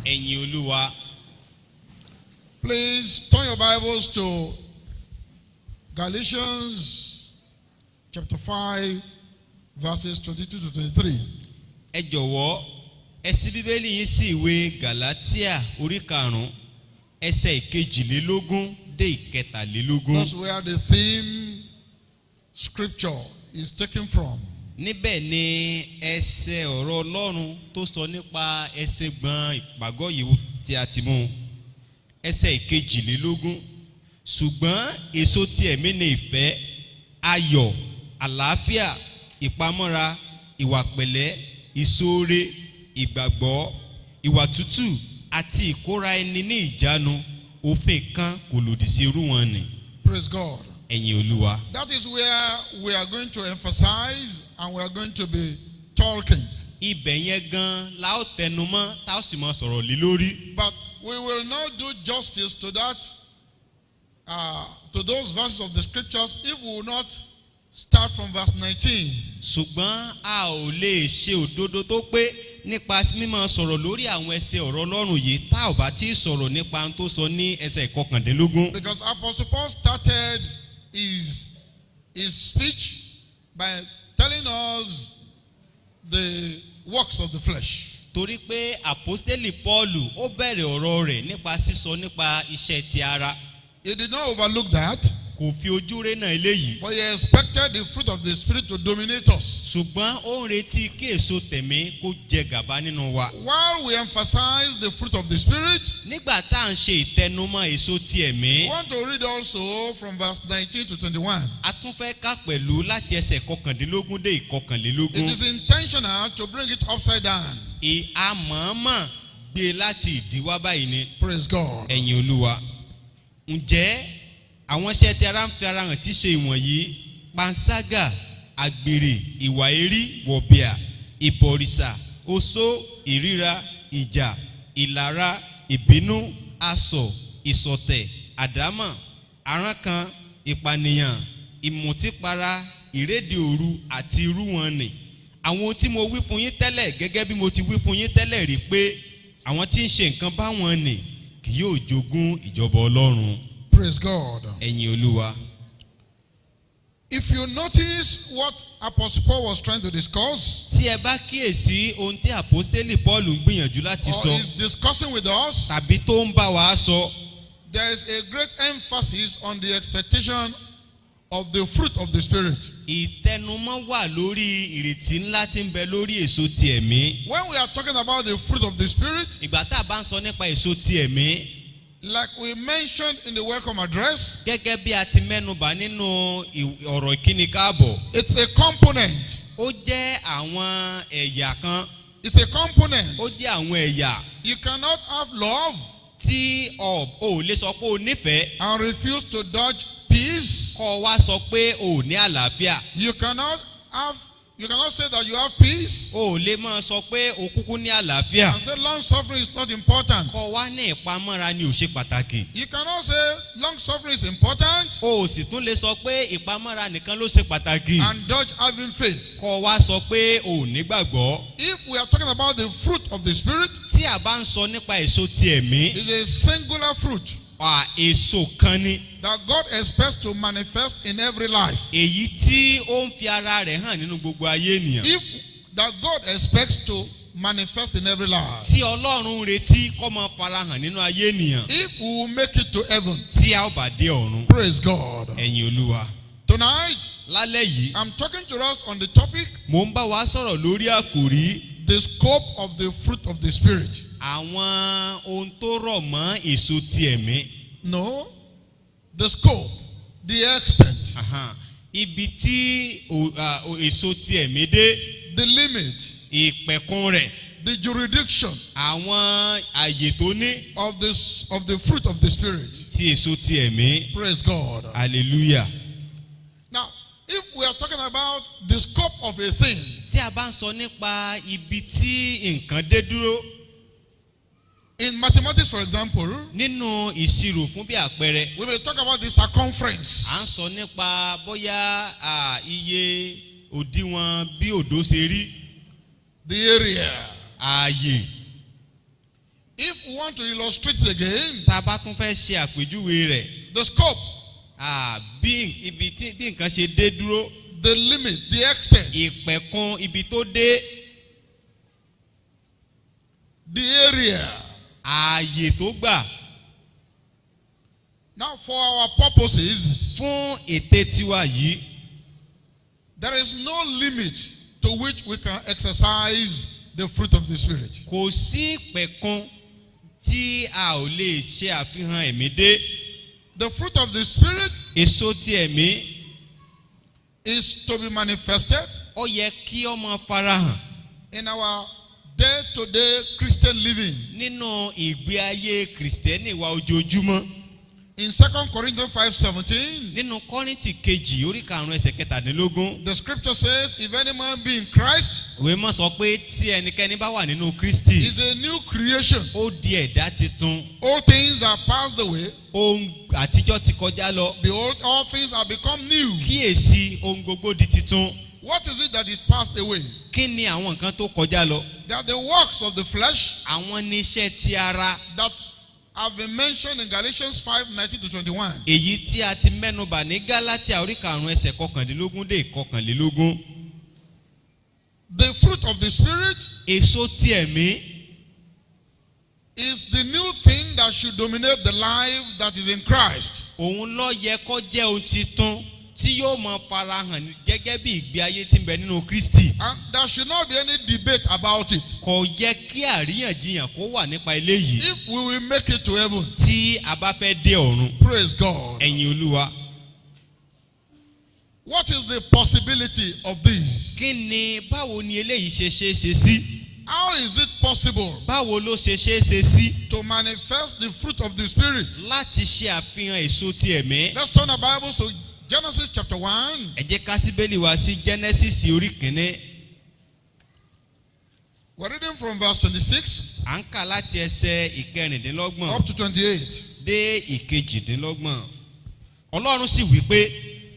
ẹ̀yin Olúwa. Please turn your Bibles to Galatians chapter 5, verses 22 to 23. Ẹ jọ̀wọ́, ẹ ṣí Bíbélì yín sí ìwé Galatia orí 5 ẹsẹ̀ 22 dé 23. That's where the theme scripture is taken from. Níbẹ̀ ni ẹsẹ̀ ọ̀rọ̀ Ọlọ́run tó sọ nípa ẹsẹ̀ gbọ̀n ìpàgọ́ yìí tí a ti mú. Ẹsẹ̀ 22. Ṣùgbọ́n èso ti ẹ̀mí ni ìfẹ́, ayọ̀, àlàáfíà, ìpamọ́ra, ìwà pẹ̀lẹ́, ìṣoore, ìgbàgbọ́, ìwà tútù àti ìkóra ẹni ní ìjánu. Òfin kan kò lòdì sí irú wọn ni. Praise God. Ẹ̀yin Olúwa. That is where we are going to emphasize and we are going to be talking. Ibẹ̀ yẹn gan la ó tẹnumọ́ tá ó sì máa sọ̀rọ̀ lé lórí. But we will not do justice to that, to those verses of the scriptures if we will not start from verse 19. Ṣùgbọ́n a ò lè ṣe òdodo tó pé nípa mímọ̀ sọ̀rọ̀ lórí àwọn ẹsẹ̀ ọ̀rọ̀ Ọlọ́run yìí tá ò bá tí ì sọ̀rọ̀ nípa ohun tó sọ ní ẹsẹ̀ 19. Because Apostle Paul started his speech by telling us the works of the flesh. Torí pé àpọ́stélì Pọ́ọ̀lù ó bẹ̀rẹ̀ ọ̀rọ̀ rẹ̀ nípa sísọ nípa iṣẹ́ ti ara. He did not overlook that. Kò fi ojú rẹ̀ náà eléyìí. But he expected the fruit of the Spirit to dominate us. Ṣùgbọ́n ó ń retí kí èso tẹ̀mí kó jẹ gàba nínú wa. While we emphasize the fruit of the Spirit, Nígbà tá à ń ṣe ìtẹnumọ́ èso ti ẹ̀mí. we want to read also from verse 19 to 21. A tún fẹ́ ká pẹ̀lú láti ẹsẹ̀ 19 dé 21. It is intentional to bring it upside down. Àmọ̀ọ́mọ̀ gbé láti ìdíwá báyìí ni. Praise God. Ẹ̀yin Olúwa. Ǹjẹ́ àwọn iṣẹ́ tí ara ń fi ara hàn tí ṣe ìwọ̀nyí: panṣágà, àgbèrè, ìwà èrí, wọ̀bìà, ìbọ̀rìṣà, oṣó, ìríra, ìjà, ìlara, ìbínú, asọ̀, ìṣọ̀tẹ̀, àdámọ̀, àrankàn, ìpànìyàn, ìmùtípara, ìréde òru àti irú wọn nì. Àwọn tí mo wí fún yín tẹ́lẹ̀ gẹ́gẹ́ bí mo ti wí fún yín tẹ́lẹ̀ rí pé àwọn tí ń ṣe nǹkan báwọn nì kì yóò jogún ìjọba Ọlọ́run. Praise God. Ẹ̀yin Olúwa. If you notice what Apostle Paul was trying to discuss, Tí ẹ bá kíyèsí ohun tí àpọ́stélì Pọ́ọ̀lù ń gbìyànjú láti or sọ is discussing with us, tàbí tó ń bá wa sọ, there is a great emphasis on the expectation of the fruit of the Spirit. ìtẹnumọ́ wà lórí ìrètí ńlá tí ń bẹ lórí èso ti ẹ̀mí. When we are talking about the fruit of the Spirit, Ìgbà tá a bá ń sọ nípa èso ti ẹ̀mí, like we mentioned in the welcome address, gẹ́gẹ́ bí a ti mẹ́nubà nínú ọ̀rọ̀ ìkíni káàbọ̀, it's a component. ó jẹ́ àwọn ẹ̀yà kan, It's a component. ó jẹ́ àwọn ẹ̀yà You cannot have love tí ò lè sọ pé o nífẹ̀ẹ́ and refuse to dodge peace. kọ́ wá sọ pé o ní àlàáfíà. You cannot say that you have peace O lè máa sọ pé o kúkú ní àlàáfíà. and say long suffering is not important. Kọ́ wá ní ìpamọ́ra ni ò ṣe pàtàkì. You cannot say long suffering is important O sì tún lè sọ pé ìpamọ́ra nìkan ló ṣe pàtàkì. and dodge having faith. Kọ́ wá sọ pé o nígbàgbọ́. If we are talking about the fruit of the Spirit, Tí a bá ń sọ nípa èso ti ẹ̀mí, it's a singular fruit èso kan ni. that God expects to manifest in every life. Èyí tí ó ń fi ara rẹ̀ hàn nínú gbogbo ayé ènìyàn. If that God expects to manifest in every life. Tí Ọlọ́run ń retí kó máa farahàn nínú ayé ènìyàn. If we will make it to heaven, Tí a ó bá dé ọ̀run. praise God. Ẹ̀yin Olúwa. Tonight, Lálẹ́ yìí, I'm talking to us on the topic, mò ń bá wa sọ̀rọ̀ lórí àkòrí the scope of the fruit of the Spirit. àwọn ohun tó rọ̀ mọ́ èso ti ẹ̀mí. No, the scope, the extent, Ibi tí èso ti ẹ̀mí dé, the limit, ìpẹ̀kun rẹ̀, the jurisdiction àwọn àyè tó ní of the fruit of the Spirit. ti èso ti ẹ̀mí. Praise God. Hallelujah. Now, if we are talking about the scope of a thing, Tí a bá ń sọ nípa ibi tí nǹkan dé dúró, in mathematics, for example, nínú ìṣirò fún bí àpẹẹrẹ, we may talk about the circumference. à ń sọ nípa bóyá iye òdiwọ̀n bí òdó ṣe rí, The area. ààyè. If we want to illustrate it again, tá a bá tún fẹ́ ṣe àpèjúwe rẹ̀, the scope, bí nǹkan ṣe dé dúró, the limit, the extent, ìpẹ̀kun ibi tó dé, the area. ààyè tó gbà. Now, for our purposes, Fún ète tiwa yìí, there is no limit to which we can exercise the fruit of the Spirit. kò sí ìpẹ̀kun tí a ò lè ṣe àfihàn ẹ̀mí dé. The fruit of the Spirit Èso ti ẹ̀mí is to be manifested ó yẹ kí ó máa farahàn in our day-to-day Christian living. nínú ìgbé ayé Kìrìsìtẹ́nì wa ojoojúmọ́. In 2 Corinthians 5:17, Nínú Kọ́ríńtì kejì orí 5:17, the scripture says, if any man be in Christ, ìwé mọ́ sọ pé tí ẹnikẹ́ni bá wà nínú Kristi, is a new creation. ó di ẹ̀dá titun. All things are passed away. Ohun àtijọ́ ti kọjá lọ. Behold, all things are become new. Kíyèsí ohun gbogbo di titun. What is it that is passed away? Kí ni àwọn nǹkan tó kọjá lọ? They are the works of the flesh Àwọn ní iṣẹ́ ti ara. that have been mentioned in Galatians 5:19-21. Èyí tí a ti mẹ́nubà ní Gálátíà orí 5:19 dé 21. The fruit of the Spirit Èso ti ẹ̀mí is the new thing that should dominate the life that is in Christ. òun ló yẹ kó jẹ́ ohun titun tí yóò máa farahàn gẹ́gẹ́ bí ìgbé ayé tí ń bẹ nínú Kristi. And there should not be any debate about it. Kò yẹ kí àríyànjiyàn kó wà nípa eléyìí. If we will make it to heaven, Tí a bá fẹ́ dé ọ̀run, praise God. ẹ̀yin Olúwa. What is the possibility of this? Kí ni báwo ni eléyìí ṣe ṣe é ṣe sí? How is it possible Báwo ló ṣe ṣe é ṣe sí? to manifest the fruit of the Spirit? Láti ṣe àfihàn èso ti ẹ̀mí. Let's turn our Bibles to Genesis chapter 1. Ẹ jẹ́ ká sí Bíbélì wa sí Genesis orí 1. We're reading from verse 26 À ń kà láti ẹsẹ̀ ìkẹrìndínlọ́gbọ̀n up to 28. dé ìkejìdínlọ́gbọ̀n. Ọlọ́run sì wí pé,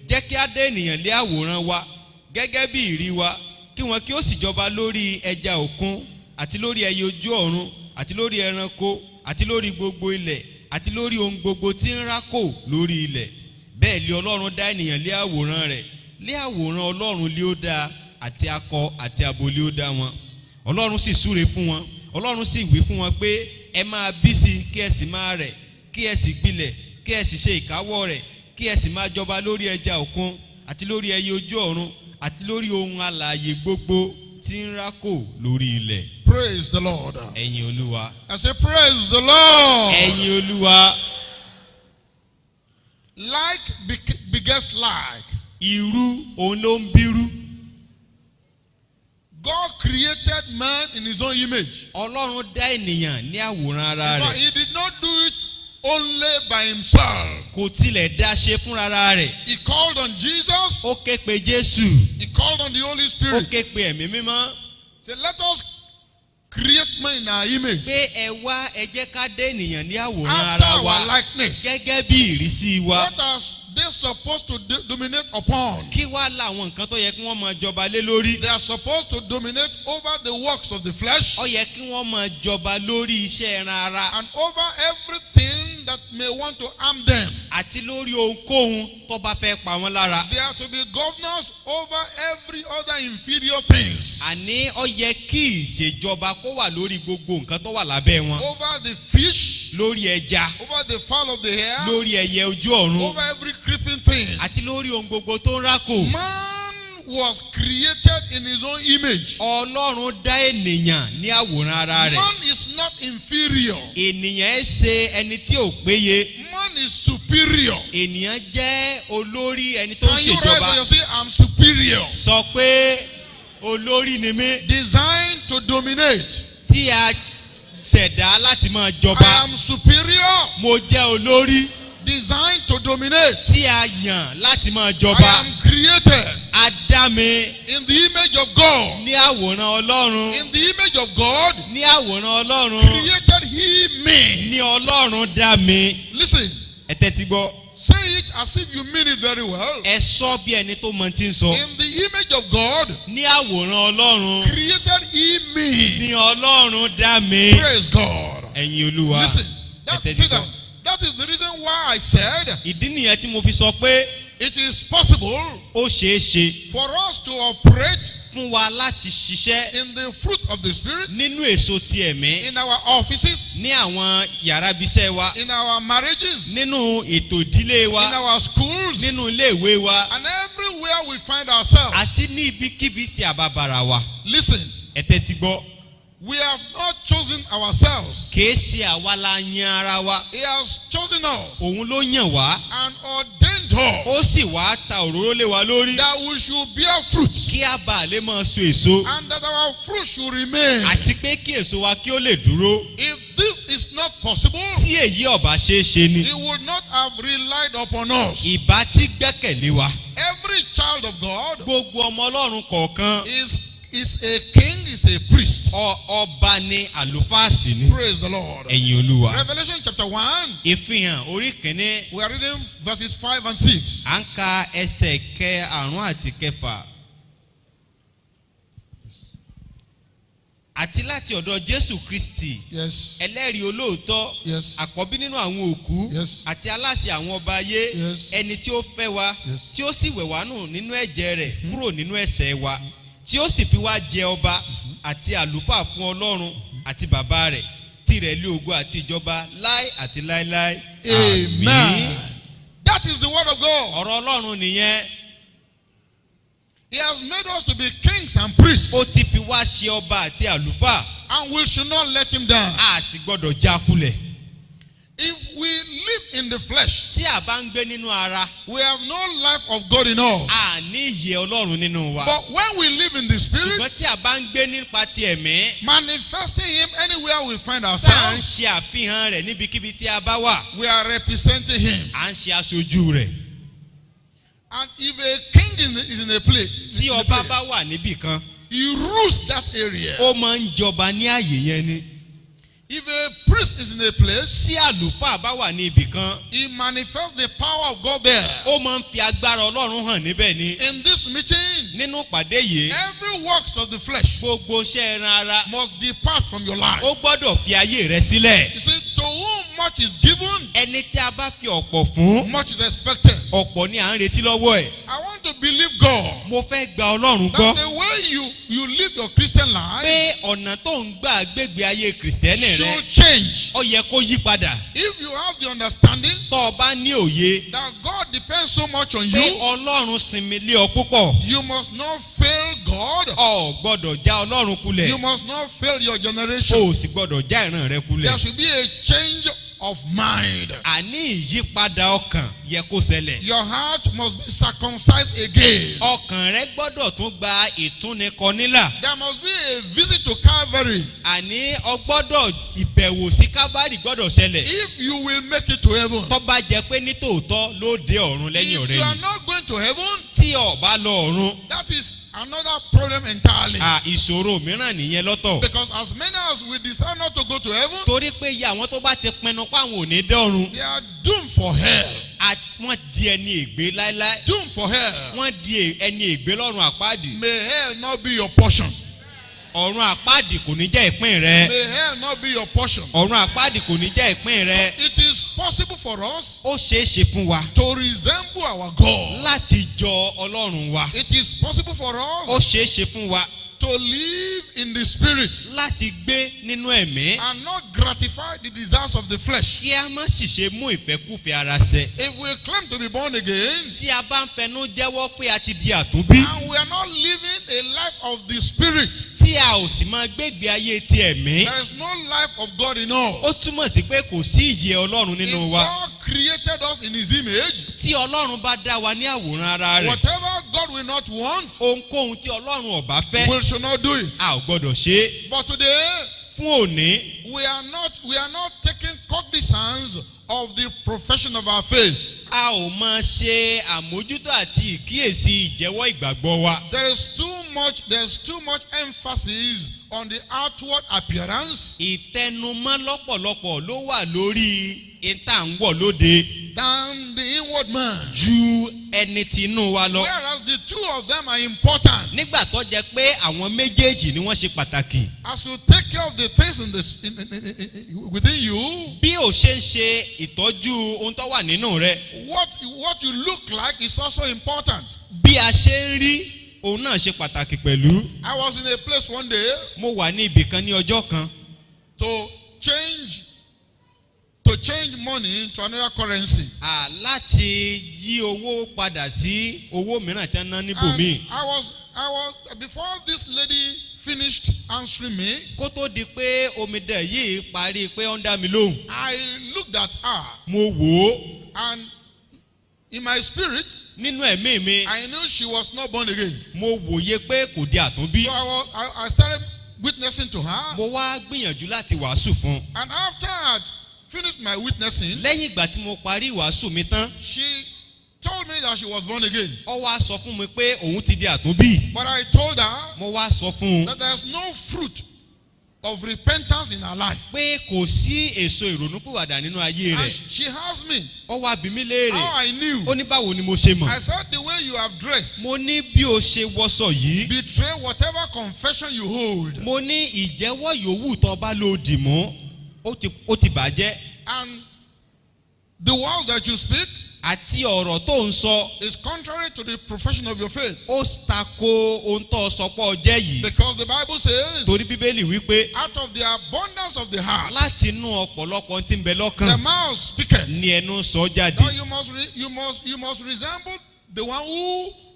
jẹ́ kí á dá ènìyàn lé àwòrán wa gẹ́gẹ́ bí ìrí wa, kí wọn kí ó sì jọba lórí ẹja òkun àti lórí ẹyẹ ojú ọ̀run àti lórí ẹranko àti lórí gbogbo ilẹ̀ àti lórí ohun gbogbo tí ń rákò lórí ilẹ̀. Bẹ́ẹ̀ lé Ọlọ́run dá ènìyàn lé àwòrán rẹ̀, lé àwòrán Ọlọ́run lé ó dá, àti akọ àti abo lé ó dá wọn. Ọlọ́run sì súre fún wọn, Ọlọ́run sì wí fún wọn pé ẹ máa bí sí kí ẹ sì máa rẹ̀, kí ẹ sì gbilẹ̀, kí ẹ sì ṣe ìkáwọ́ rẹ̀, kí ẹ sì máa jọba lórí ẹja òkun àti lórí ẹyẹ ojú ọ̀run àti lórí ohun alààyè gbogbo tí ń rákò lórí ilẹ̀. Praise the Lord. Ẹ̀yin Olúwa. I say, praise the Lord. Ẹ̀yin Olúwa. Like begets like. Irú òun ló ń bírú. God created man in his own image. Ọlọ́run dá ènìyàn ní àwòrán ara In fact, rẹ̀. he did not do it only by himself. Kò tilẹ̀ dá ṣe fúnra rẹ̀. He called on Jesus. Ó ké pe Jésù. He called on the Holy Ó Spirit. ké pe ẹ̀mí mímọ́. Say, let us create man in our image. Pé ẹ wá ẹ jẹ́ ká dá ènìyàn ní àwòrán After ara wa our likeness. gẹ́gẹ́ bí ìrísí wa. What are they supposed to dominate upon? Kí wá làwọn nǹkan tó yẹ kí wọ́n máa jọba lé lórí? They are supposed to dominate over the works of the flesh Ó yẹ kí wọ́n máa jọba lórí iṣẹ́ ẹran ara and over everything that may want to harm them. àti lórí ohunkóhun tó bá fẹ́ pa wọ́n lára. They are to be governors over every other inferior things. Àní ó yẹ kí ìṣèjọba kó wà lórí gbogbo nǹkan tó wà lábẹ́ wọn. Over the fish, Lórí ẹja, over the fowl of the air, lórí ẹyẹ ojú ọ̀run over every creeping thing. àti lórí ohun gbogbo tó ń rákò. Man was created in his own image. Ọlọ́run dá ènìyàn ní àwòrán ara rẹ̀. Man is not inferior. Ènìyàn ẹ ṣe ẹni tí ò péye. Man is superior. Ènìyàn jẹ́ olórí ẹni tó ń Can you rise ṣèjọba. and say, I'm superior? Sọ pé olórí ni mí Designed to dominate. tí a ṣẹ̀dá láti máa I jọba. am superior. Mo jẹ́ olórí Designed to dominate. tí a yàn láti máa I jọba. am created A dá mi in the image of God. ní àwòrán Ọlọ́run. In the image of God, Ní àwòrán Ọlọ́run created he me. ní Ọlọ́run dá mi. Listen, Ẹ tẹ́tí gbọ́. say it as as if you mean it very well. ẹ sọ bí ẹni tó mọ tí ń sọ. In the image of God, ní àwòrán ọlọ́run. created he me. ní ọlọ́run dá mi. Praise God. ẹ̀yin olúwa. Listen, ẹ that is the reason why I said ìdí nìyẹn tí mo fi sọ pé it is possible ó ṣeé ṣe for us to operate fún wa láti ṣiṣẹ́ in the fruit of the Spirit, nínú èso ti ẹ̀mí in our offices, ní àwọn yàrá ibiṣẹ́ wa in our marriages, nínú ètò ìdílé wa in our schools, nínú iléèwé wa and everywhere we find ourselves. àti ní ibikíbi tí a bá bára wa. Listen, ẹ tẹ́tí gbọ́. we have not chosen ourselves. kìí ṣe àwa la yan ara wa. He has chosen us òun ló yàn wá. and ordained us ó sì wá ta òróró lé wa lórí. that we should bear fruit kí a bá lè máa so èso. and that our fruit should remain. àti pé kí èso wa kí ó lè dúró. If this is not possible, tí èyí ọ̀bá ṣeé ṣe ni. he would not have relied upon us. ìbá tí gbẹ́kẹ̀lé wa. Every child of God gbogbo ọmọ ọlọ́run kọ̀ọ̀kan. is a king, is a priest. ọba ni àlùfáà sì ni. Praise the Lord. ẹ̀yin olúwa. Revelation chapter 1, ìfihàn orí kìíní. we are reading verses 5 and 6. à ń ka ẹsẹ̀ karùn-ún àti kẹfà. àti láti ọ̀dọ̀ Jésù Kristi. Yes. ẹlẹ́rìí olóòótọ́. Yes. àkọ́bí nínú àwọn òkú. Yes. àti aláṣẹ àwọn ọba ayé. Yes. ẹni tí ó fẹ́ wa. Yes. tí ó sì wẹ̀ wá nù nínú ẹ̀jẹ̀ rẹ̀ kúrò nínú ẹ̀ṣẹ̀ wa. tí ó sì fi wá jẹ ọba àti àlùfáà fún Ọlọ́run àti bàbá rẹ̀. tirẹ̀ lé ògo àti ìjọba láé àti láéláé. Amen. That is the word of God. ọ̀rọ̀ Ọlọ́run nìyẹn. He has made us to be kings and priests, ó ti fi wá ṣe ọba àti àlùfáà. and we should not let him down. a sì gbọ́dọ̀ jákulẹ̀. If we live in the flesh, tí a bá ń gbé nínú ara. we have no life of God in us. a ní ìyè Ọlọ́run nínú wa. But when we live in the Spirit, ṣùgbọ́n tí a bá ń gbé nípa ti ẹ̀mí. manifesting him anywhere we find tá à ń ourselves, ṣe àfihàn rẹ̀ níbikíbi tí a bá wà. we are representing him. à ń ṣe aṣojú rẹ̀. And if a king is in a place, tí ọba bá wà níbì kan. he rules that area. ó máa ń jọba ní àyè yẹn ni. If a priest is in a place, tí àlùfáà bá wà ní ibì kan. he manifests the power of God there. ó máa ń fi agbára Ọlọ́run hàn níbẹ̀ ni. In this meeting, nínú pàdé yìí. every works of the flesh gbogbo iṣẹ́ ẹran ara. must depart from your life. ó gbọ́dọ̀ fi ayé rẹ̀ sílẹ̀. You see, to whom much is given, ẹni tí a bá fi ọ̀pọ̀ fún. much is expected. ọ̀pọ̀ ni à ń retí lọ́wọ́ ẹ̀. I want to believe God mo fẹ́ gba Ọlọ́run that gbọ́. the way you live your Christian life pé ọ̀nà tó ń gbà gbégbé ayé kìrìsìtẹ́nì rẹ. should change. ó yẹ kó yí padà. If you have the understanding tó o bá ní òye. that God depends so much on pé you, Ọlọ́run sinmi lé ọ púpọ̀. you must not fail God. o gbọ́dọ̀ já Ọlọ́run kulẹ̀. You must not fail your generation. o sì gbọ́dọ̀ já ìran rẹ kulẹ̀. There should be a change of mind. àní ìyípadà ọkàn yẹ kó ṣẹlẹ̀. Your heart must be circumcised again. ọkàn rẹ gbọ́dọ̀ tún gba ìtúnikọ nílà. There must be a visit to Calvary àní ọgbọ́dọ̀ ìbẹ̀wò sí Kábárì gbọ́dọ̀ ṣẹlẹ̀. if you will make it to heaven. tó bá jẹ́ pé ní tòótọ́ ló dé ọ̀run lẹ́yìn If ọ̀rẹ́ you are yìí. not going to heaven, tí o bá lọ ọ̀run. that is another problem entirely. ìṣòro mìíràn nìyẹn lọ́tọ̀. Because as many as we decide not to go to heaven, torí pé iye àwọn tó bá ti pinnu páwọn ò ní dọ́run. they are doomed for hell. wọ́n di ẹni ègbé láéláé. Doomed for hell. wọ́n di ẹni ègbé lọ́run àpáàdì. May hell not be your portion. ọ̀run àpáàdì kò ní jẹ́ ìpín rẹ. May hell not be your portion. ọ̀run àpáàdì kò ní jẹ́ ìpín rẹ. It is possible for us ó ṣeé ṣe fún wa. to resemble our God. láti jọ Ọlọ́run wa. It is possible for ó us ṣeé ṣe fún wa. to live in the spirit láti gbé nínú ẹ̀mí. and not gratify the desires of the flesh. kí a má sì ṣe mú ìfẹ́kúfẹ̀ẹ́ ara ṣẹ. If we claim to be born again tí a bá ń fẹnu jẹ́wọ́ pé a ti di àtúnbí. and we are not living a life of the spirit, tí a ò sì máa gbégbé ayé ti ẹ̀mí. there is no life of God in us. ó túmọ̀ sí pé kò sí ìyè Ọlọ́run nínú If wa. God created us in his image, tí Ọlọ́run bá dá wa ní àwòrán ara rẹ̀. whatever God will not want, ohunkóhun tí Ọlọ́run ò bá fẹ́. we should not do it. a ò gbọ́dọ̀ ṣe é. But today, fún òní. we are not taking cognizance of the profession of our faith. a ò máa ṣe àmójútó àti ìkíyèsí ìjẹ́wọ́ ìgbàgbọ́ wa. There's too much emphasis on the outward appearance ìtẹnumọ́ lọ́pọ̀lọpọ̀ ló wà lórí ìta ń wọ̀ lóde. than the inward inward man. ju ẹni tí inú wa lọ. Whereas the two of them are important. Nígbà tó jẹ́ pé àwọn méjèèjì ni wọ́n ṣe pàtàkì. As you take care of the things within you, bí o ṣe ń ṣe ìtọ́jú ohun tó wà nínú rẹ. what you look like is also important. bí a ṣe ń rí òun náà ṣe pàtàkì pẹ̀lú. I was in a place one day. mo wà ní ibì kan ní ọjọ́ kan. To change money into another currency. láti yí owó padà sí owó mìíràn tí wọ́n ná níbòmíì. I was before this lady finished answering me. kó tó di pé omidan yìí parí pé ó ń dá mi lóhùn. I looked at her. mo wò ó. And in my spirit, nínú ẹ̀mí mi. I knew she was not born again. mo wòye pé kò di àtúnbí. So I started witnessing to her. mo wá gbìyànjú láti wàásù fún un. And after I had finished my witnessing, lẹ́yìn ìgbà tí mo parí ìwàásù mi tán. she told me that she was born again. ó wá sọ fún mi pé òun ti di àtúnbí. But I told her mo wá sọ fún un. that there is no fruit of repentance in her life. pé kò sí èso ìrònúpìwàdà nínú ayé And rẹ̀. she asked me ó wá bi mí léèrè. how I knew. ó ní báwo ni mo ṣe mọ̀. I said the way you have dressed mo ní bí o ṣe wọṣọ yìí. betray whatever confession you hold. mo ní ìjẹ́wọ́ yòówù tó bá lò dì mọ́ ó ti bàjẹ́. And the words that you speak àti ọ̀rọ̀ tó ń sọ. is contrary to the profession of your faith. ó tako ohun tó sọ pé ọjẹ́ yìí. Because the Bible says, torí bíbélì wípé. out of the abundance of the heart, láti inú ọ̀pọ̀lọpọ̀ tí ń bẹ the lọ́kàn. mouth speaketh. ni ẹnu sọ jáde. Now you must resemble the one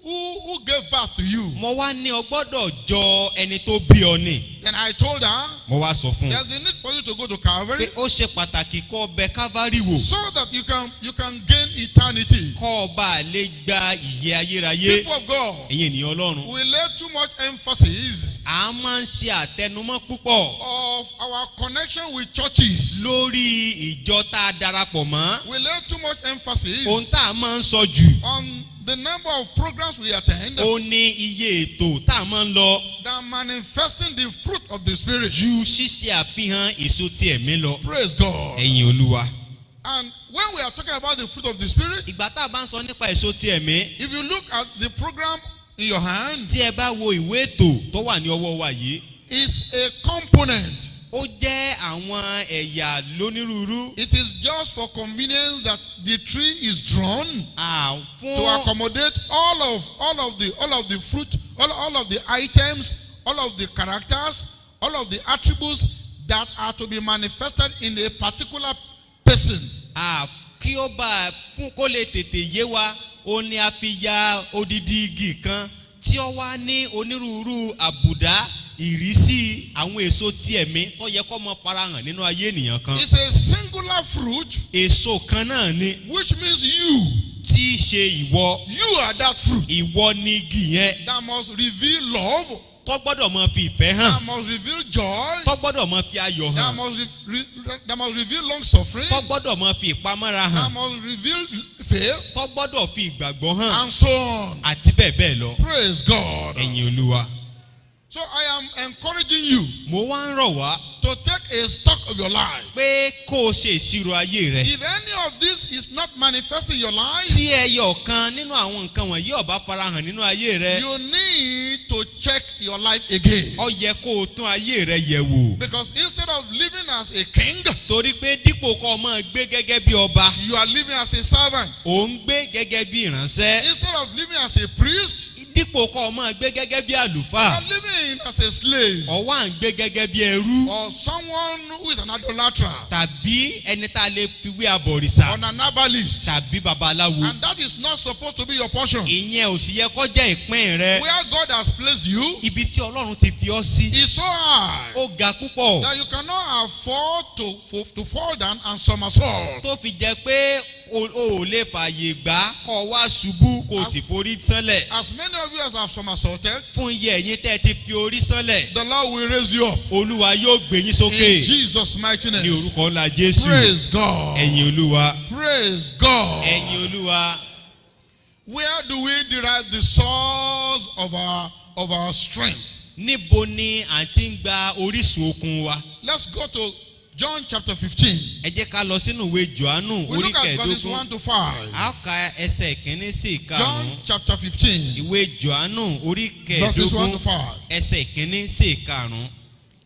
who gave birth to you. mo wá ní o gbọ́dọ̀ jọ ẹni tó bí ọ ni. Then I told her, mo wá sọ fún un. there's the need for you to go to Calvary pé ó ṣe pàtàkì kó o bẹ Calvary wò. so that you can gain eternity. kó o bá lè gba ìyè ayérayé. People of God, ẹ̀yin ènìyàn Ọlọ́run. we lay too much emphasis a máa ń ṣe àtẹnumọ́ púpọ̀. of our connection with churches. lórí ìjọ tá a darapọ̀ mọ́. We lay too much emphasis ohun tá a máa ń sọ jù. on the number of programs we attend ó ní iye ètò tá a máa ń lọ. than manifesting the fruit of the Spirit. ju ṣíṣe àfihàn èso ti ẹ̀mí lọ. Praise God. ẹ̀yin Olúwa. And when we are talking about the fruit of the Spirit, ìgbà tá a bá ń sọ nípa èso ti ẹ̀mí. if you look at the program in your hand, tí ẹ bá wo ìwé ètò tó wà ní ọwọ́ wa yìí. it's a component. ó jẹ́ àwọn ẹ̀yà lónírúurú. It is just for convenience that the tree is drawn to fún accommodate all of the fruit, all of the items, all of the characters, all of the attributes that are to be manifested in a particular person. kí ó bá fún kó lè tètè yé wa ó ní a fi ya odidi igi kan tí ó wá ní onírúurú àbùdá ìrísí àwọn èso ti ẹ̀mí tó yẹ kó mọ farahàn nínú ayé ènìyàn kan. It's a singular fruit. èso kan náà ni. Which means you. tí í ṣe ìwọ. You are that fruit. ìwọ ni igi yẹn. That must reveal love. tó gbọ́dọ̀ máa fi ìfẹ́ hàn. That must reveal joy. tó gbọ́dọ̀ máa fi ayọ̀ hàn. That must reveal long suffering. tó gbọ́dọ̀ máa fi ìpamọ́ra hàn. That must reveal faith. tó gbọ́dọ̀ fi ìgbàgbọ́ hàn. And so on. àti bẹ́ẹ̀ bẹ́ẹ̀ lọ. Praise God. ẹ̀yin Olúwa. So I am encouraging you mo wá ń rọ̀ wá. to take a stock of your life. pé kó o ṣe ìṣirò ayé rẹ. If any of this is not manifesting your life, tí ẹyọ kan nínú àwọn nǹkan wọ̀nyí ọba farahàn nínú ayé rẹ. you need to check your life again. ó yẹ kó o tún ayé rẹ yẹ̀ wò. Because instead of living as a king, torí pé dípò kó o máa gbé gẹ́gẹ́ bí ọba. you are living as a servant. ò ń gbé gẹ́gẹ́ bí ìránṣẹ́. Instead of living as a priest, dípò kó o máa gbé gẹ́gẹ́ bí you àlùfáà. are living as a slave. ó wá ń gbé gẹ́gẹ́ bí ẹrú. Or someone who is an idolater. tàbí ẹni tá a lè fi wé abọ̀rìṣà. Or an herbalist. tàbí babaláwo. And that is not supposed to be your portion. ìyẹn ò sì yẹ kó jẹ́ ìpín rẹ. Where God has placed you ibi tí Ọlọ́run ti fi ọ́ sí. is so high ó ga púpọ̀. that you cannot afford to fall down and somersault. tó fi jẹ́ pé o ò lè fààyè gbà kó wá ṣubú kó o sì forí sánlẹ̀. As many of you as have somersaulted, fún iye ẹ̀yin tẹ́ ẹ ti fi orí sánlẹ̀. the Lord will raise you up. Olúwa yóò gbé yín sókè. In Jesus' mighty ní name. orúkọ ńlá Jésù. Praise God. ẹ̀yin Olúwa. Praise God. ẹ̀yin Olúwa. Where do we derive the source of our strength? níbo ni à ń ti ń gba orísun okun wa. Let's go to John chapter 15. ẹ jẹ́ ká lọ sínú ìwé Jòhánù We orí look at verses kẹẹ̀ẹ́dógún. 1 to 5. a ó ka ẹsẹ̀ ìkíní sí John ìkarùn-ún. chapter 15, Ìwé Jòhánù orí verses 1 to kẹẹ̀ẹ́dógún 5. ẹsẹ̀ ìkíní sí ìkarùn-ún.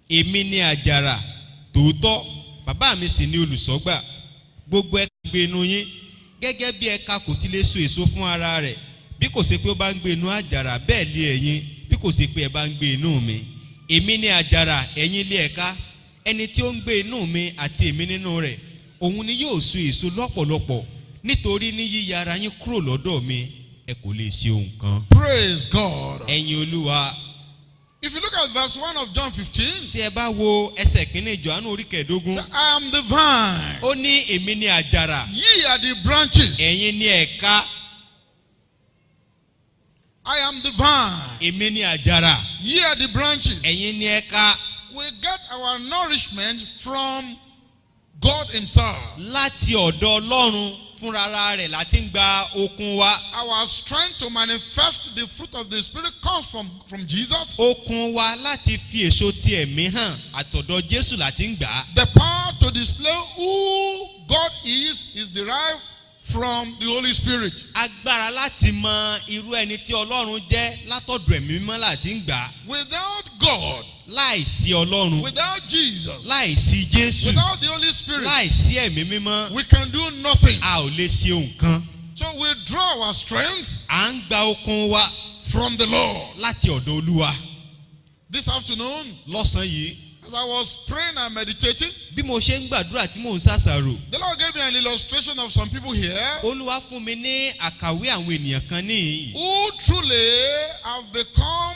Èmi ni àjàrà tòótọ́, bàbá mi sì ni olùṣọ́gbà. Gbogbo ẹ̀ka gbé inú yín gẹ́gẹ́ bí ẹ̀ka kò ti lè so èso fún ara rẹ̀, bí kò ṣe pé ó bá ń gbé inú àjàrà, bẹ́ẹ̀ lé ẹ̀yin bí kò ṣe pé ẹ bá ń gbé inú mi. Èmi ni àjàrà, ẹ̀yin lé ẹ̀ka. Ẹni tí ó ń gbé inú mi àti èmi nínú rẹ̀, òun ni yóò so èso lọ́pọ̀lọpọ̀. Nítorí ní yíya ara yín kúrò lọ́dọ̀ mi, ẹ kò lè ṣe ohun kan. Praise God. Ẹ̀yin Olúwa. If you look at verse 1 of John 15, Tí ẹ bá wo ẹsẹ̀ kínní Jòhánù orí kẹẹ̀ẹ́dógún, I am the vine, ó ní èmi ni àjàrà, ye are the branches. ẹ̀yin ni ẹ̀ka. I am the vine, Èmi ni àjàrà, ye are the branches. ẹ̀yin ni ẹ̀ka. We get our nourishment from God Himself. Láti ọ̀dọ̀ Ọlọ́run fúnra rẹ̀ láti ń gba okun wa. Our strength to manifest the fruit of the Spirit comes from Jesus. Okun wa láti fi èso ti ẹ̀mí hàn àtọ̀dọ̀ Jésù láti ń gbà á. The power to display who God is derived from the Holy Spirit. Agbára láti mọ irú ẹni tí Ọlọ́run jẹ́ látọ̀dọ̀ ẹ̀mí mímọ́ láti ń gbà á. Without God, Láìsí Ọlọ́run, without Jesus, láìsí Jésù, without the Holy Spirit, láìsí ẹ̀mí mímọ́, we can do nothing. a ò lè ṣe nǹkan. So we draw our strength À ń gba okun wa from the Lord. láti ọ̀dọ̀ Olúwa. This afternoon, Lọ́sàn-án yìí, as I was praying and meditating, bí mo ṣe ń gbàdúrà tí mò ń ṣàṣàrò, the Lord gave me an illustration of some people here Olúwa fún mi ní àkàwé àwọn ènìyàn kan níhìn-ín who truly have become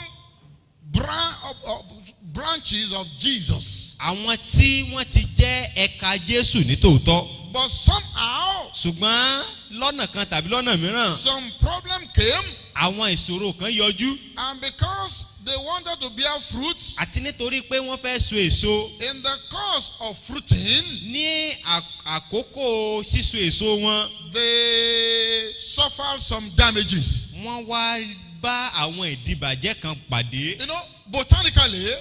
branches of Jesus. àwọn tí wọ́n ti jẹ́ ẹ̀ka Jésù ní tòótọ́. But somehow, Ṣùgbọ́n lọ́nà kan tàbí lọ́nà mìíràn, some problem came, àwọn ìṣòro kan yọjú. and because they wanted to bear fruit, Àti nítorí pé wọ́n fẹ́ so èso, in the course of fruiting, ní àkókò síso èso wọn, they suffered some damages. wọ́n wá bá àwọn ìdìbàjẹ́ kan pàdé. You know, botanically,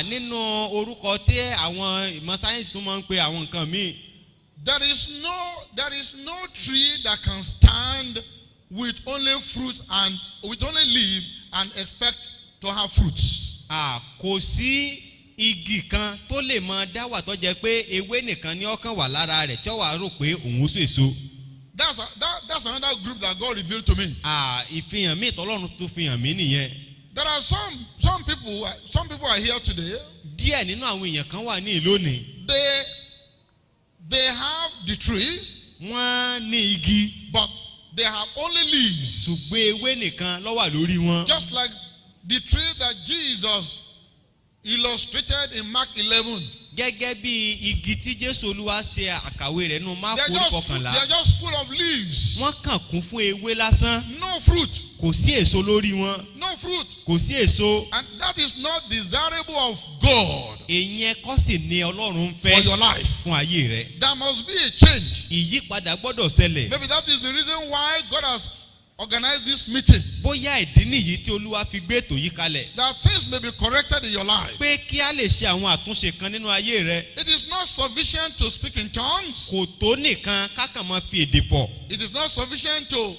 Nínú orúkọ tí àwọn ìmọ̀ sáyẹ́nsì tún máa ń pe àwọn nǹkan míì. there is no tree that can stand with only fruit and with only leaf and expect to have fruits. Kò sí igi kan tó lè mọ dáwà tó jẹ́ pé ewé nìkan ni ọkàn wà lára rẹ̀ tí ó wà rò pé òun ó so èso. That's another group that God revealed to me. Ìfihàn míì tọ́lọ́run tó fi hàn mí nìyẹn. There are some people are here today. Díẹ̀ nínú àwọn èèyàn kan wà ní ìlónìí. They have the tree, Wọ́n ní igi, but they have only leaves. ṣùgbọ́n ewé nìkan ló wà lórí wọn. Just like the tree that Jesus illustrated in Mark 11. Gẹ́gẹ́ bí igi tí Jésù Olúwa ṣe àkàwé rẹ̀ nínú Máàkù They orí kọkànlá. are just full of leaves. Wọ́n kàn kún fún ewé lásán. No fruit. Kò sí èso lórí wọn. No fruit. Kò sí èso. And that is not desirable of God Èyí ẹ̀kọ́ sì ni Ọlọ́run ń for fẹ́ your life. fún ayé rẹ̀. There must be a change. Ìyípadà gbọ́dọ̀ ṣẹlẹ̀. Maybe that is the reason why God has organized this meeting. Bóyá ìdí nìyí tí Olúwa fi gbé ètò yìí kalẹ̀. That things may be corrected in your life. Pé kí a lè ṣe àwọn àtúnṣe kan nínú ayé rẹ̀. It is not sufficient to speak in tongues. Kò tó nìkan kákan máa fi èdè fọ̀. It is not sufficient to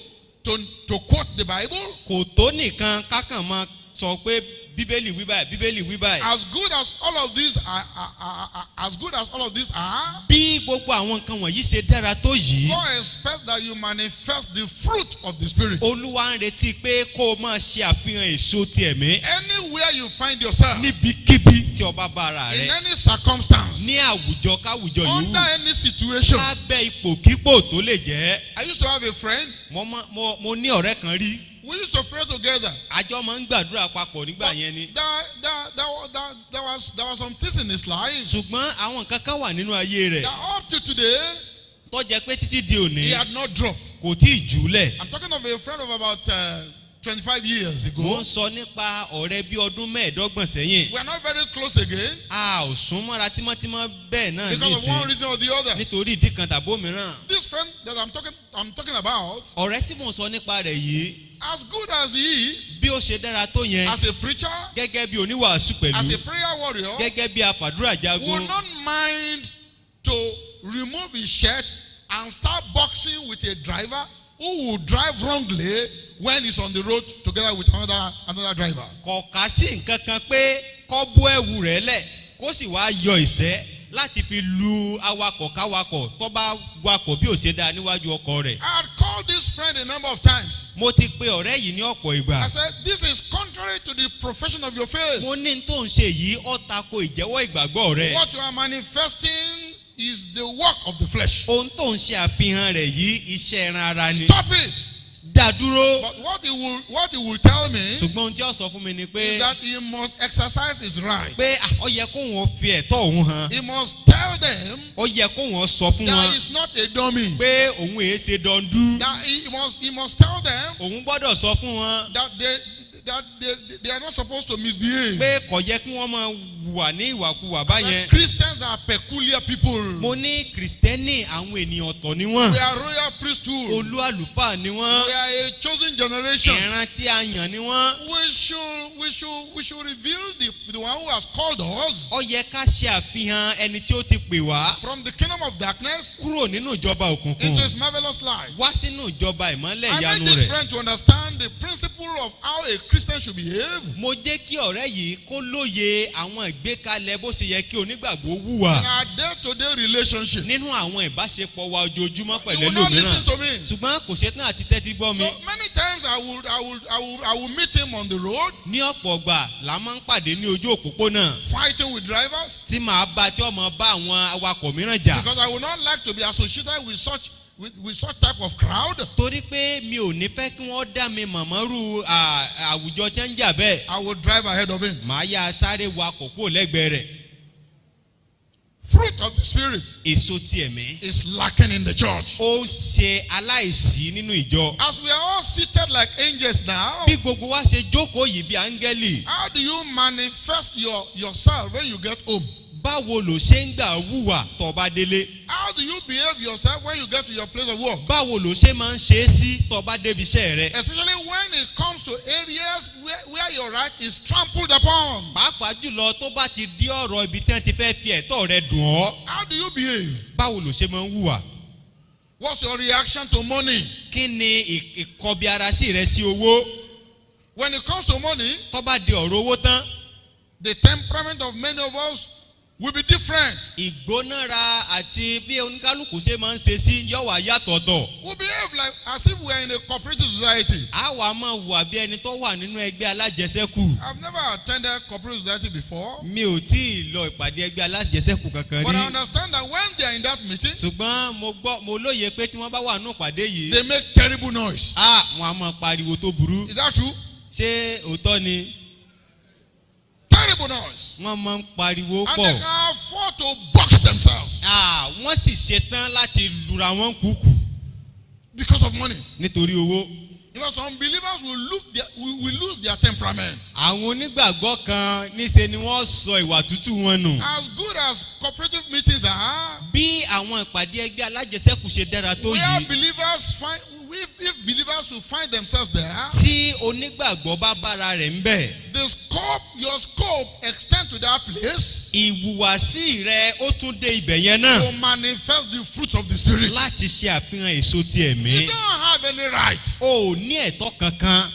quote the Bible. Kò tó nìkan kákan máa sọ pé Bíbélì wí báyìí, Bíbélì wí báyìí. As good as all of these are, Bí gbogbo àwọn nǹkan wọ̀nyí ṣe dára tó yìí, God expects that you manifest the fruit of the Spirit. Olúwa ń retí pé kó o máa ṣe àfihàn èso ti ẹ̀mí. Anywhere you find yourself, Níbikíbi tí o bá bá ara in rẹ̀. any circumstance, Ní àwùjọ káwùjọ under yòówù. any situation. Lábẹ́ ipòkípò tó lè jẹ́. I used to have a friend. Mo ní ọ̀rẹ́ kan rí. We used to pray together. Àjọ máa ń gbàdúrà papọ̀ nígbà yẹn ni. There was some things in his life Ṣùgbọ́n àwọn nǹkan kan wà nínú ayé rẹ̀. that up to today, Tó jẹ́ pé títí di òní he had not dropped. kò tí ì jùlẹ̀. I'm talking of a friend of about 25 years ago. Mo ń sọ nípa ọ̀rẹ́ bí ọdún 15 sẹ́yìn. We are not very close again A ò sún mọ́ra tímọ́tímọ́ bẹ́ẹ̀ náà because of one nísìn. reason or the other. Nítorí ìdí kan tàbí òmíràn. This friend that I'm talking about, Ọ̀rẹ́ tí mò ń sọ nípa rẹ̀ yìí, as good as he is, bí ó ṣe dára tó yẹn, as a preacher, gẹ́gẹ́ bí oníwàásù as a pẹ̀lú, prayer warrior, gẹ́gẹ́ bí afàdúrà jagun, would not mind to remove his shirt and start boxing with a driver who will drive wrongly when he's on the road together with another driver. Kọ̀ọ̀ká sí nǹkan kan pé kọ́ bó ẹ̀wù rẹ̀ lẹ̀ kó sì wá yọ ìṣẹ́ láti fi lu awakọ̀ káwakọ̀ tó bá wakọ̀ bí ò ṣe dáa níwájú ọkọ̀ rẹ̀. I had called this friend a number of times. Mo ti pe ọ̀rẹ́ yìí ní ọ̀pọ̀ ìgbà. I said, this is contrary to the profession of your faith. Mo ní tó ń ṣe yìí ó tako ìjẹ́wọ́ ìgbàgbọ́ rẹ̀. What you are manifesting is the work of the flesh. Ohun tó ń ṣe àfihàn rẹ̀ yìí iṣẹ́ ẹran ara ni. Stop it. Dá dúró. But what he will tell me Ṣùgbọ́n ohun tí ó sọ fún mi ni pé is that he must exercise his right. pé ó yẹ kó wọn fi ẹ̀tọ́ òun hàn. He must tell them Ó yẹ kó wọn sọ fún that wọn he is not a dummy. pé òun èé ṣe dọ̀ndú. That he must tell them Òun gbọ́dọ̀ sọ fún wọn that they are not supposed to misbehave. pé kò yẹ kí wọ́n máa wà ní ìwàkuwà báyẹn. Christians are peculiar people. Mo ní kìrìsìtẹ́nì àwọn ènìyàn ọ̀tọ̀ ni wọ́n. We are royal priesthood. Olú àlùfáà ni wọ́n. We are a chosen generation. Ìran tí a yàn ni wọ́n. We should reveal the one who has called us Ó yẹ ká ṣe àfihàn ẹni tí ó ti pè wá from the kingdom of darkness kúrò nínú ìjọba òkùnkùn into his marvelous light. wá sínú ìjọba ìmọ́lẹ̀ I ìyanu made this rẹ̀. friend to understand the principle of how a Christian should behave Mo jẹ́ kí ọ̀rẹ́ yìí kó lóye àwọn ìgbékalẹ̀ bó ṣe yẹ kí onígbàgbọ́ wùwà in our day-to-day relationship. nínú àwọn ìbáṣepọ̀ wa ojoojúmọ́ You pẹ̀lú will not listen ẹlòmíràn. to me. Ṣùgbọ́n kò ṣetán àti tẹ́tí gbọ́ mi. So many times I will meet him on the road Ní ọ̀pọ̀ ọgbà la máa ń pàdé ní ojú òpópónà fighting with drivers tí màá bá tí ọmọ bá àwọn awakọ̀ mìíràn jà. because I would not like to be associated with such type of crowd. Torí pé mi ò ní fẹ́ kí wọ́n dá mi mọ̀mọ́rú àwùjọ tí ń jà bẹ́ẹ̀. I will drive ahead of him. Màá yá sáré wakọ̀ kúrò lẹ́gbẹ̀ẹ́ rẹ̀. Fruit of the spirit Èso ti ẹ̀mí. is lacking in the church. Ó ṣe aláìsí nínú ìjọ. As we are all seated like angels now, Bí gbogbo wa ṣe jókòó yìí bí áńgẹ́lì. how do you manifest yourself when you get home? Báwo ló ṣe ń gbà wúwà tó bá délé? How do you behave yourself when you get to your place of work? Báwo ló ṣe máa ń ṣe é sí tó bá débi iṣẹ́ rẹ? Especially when it comes to areas where your right is trampled upon. Pàápàá jùlọ tó bá ti di ọ̀rọ̀ ibi tí wọ́n ti fẹ́ fi ẹ̀tọ́ rẹ dùn ọ́. How do you behave? Báwo ló ṣe máa ń wúwà? What's your reaction to money? Kí ni ìkọbiarasí rẹ sí owó? When it comes to money, Tó bá di ọ̀rọ̀ owó tán, the temperament of many of us will be different. ìgbónára àti bí oníkálukú ṣe máa ń ṣe sí yóò wá yàtọ̀tọ̀. We behave like as if we are in a cooperative society. A wà máa wà bí ẹni tó wà nínú ẹgbẹ́ alájẹsẹ́kù. I've never attended cooperative society before. Mi ò tí ì lọ ìpàdé ẹgbẹ́ alájẹsẹ́kù kankan But I rí. understand that when they are in that meeting, Ṣùgbọ́n mo lóye pé tí wọ́n bá wà nínú ìpàdé yìí. they make terrible noise. Wọ́n á máa pariwo tó burú. Is that true? Ṣé òótọ́ ni? Terrible noise. Wọ́n máa ń pariwo And pọ̀. they can afford to box themselves Wọ́n sì ṣetán láti lura wọn kúkú because of money. nítorí owó. Because some believers will lose their temperament. Àwọn onígbàgbọ́ kan níṣe ni wọ́n sọ ìwà tútù wọn nù. As good as cooperative meetings are, Bí àwọn ìpàdé ẹgbẹ́ alájẹsẹ́kù ṣe dára tó where yìí. if believers will find themselves there, Tí onígbàgbọ́ bá bára rẹ̀ ń bẹ̀. your scope extends to that place Ìhùwàsí rẹ̀ ó tún dé ibẹ̀ yẹn náà. to manifest the fruit of the spirit. Láti ṣe àfihàn èso ti You ẹ̀mí. don't have any right. O ò ní ẹ̀tọ́ kankan.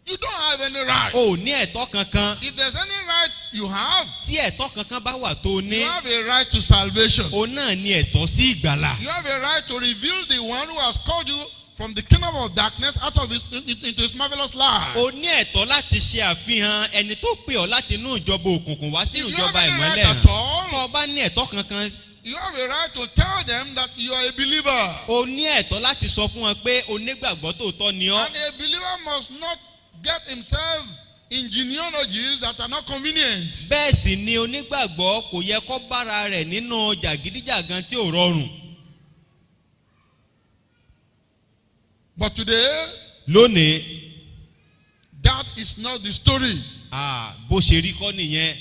You don't have any right. O ò ní ẹ̀tọ́ kankan. If there's any right you have, Tí ẹ̀tọ́ kankan bá wà tó ní. you have a right to salvation. O náà ní ẹ̀tọ́ sí ìgbàlà. You have a right to reveal the one who has called you from the kingdom of darkness into his marvelous light. O ní ẹ̀tọ́ láti ṣe àfihàn ẹni tó pè ọ́ láti inú ìjọba òkùnkùn wá sínú If you have ìjọba any right ìmọ́lẹ̀ at all, Tó o bá ní ẹ̀tọ́ kankan, you have a right to tell them that you are a believer. o ní ẹ̀tọ́ láti sọ fún wọn pé onígbàgbọ́ tòótọ́ ni ọ́. And a believer must not get himself in genealogies that are not convenient. Bẹ́ẹ̀ sì ni onígbàgbọ́ kò yẹ kó bára rẹ̀ nínú jàgídíjàgan tí ò rọrùn. But today, Lónìí, that is not the story. bó ṣe rí kọ́ nìyẹn.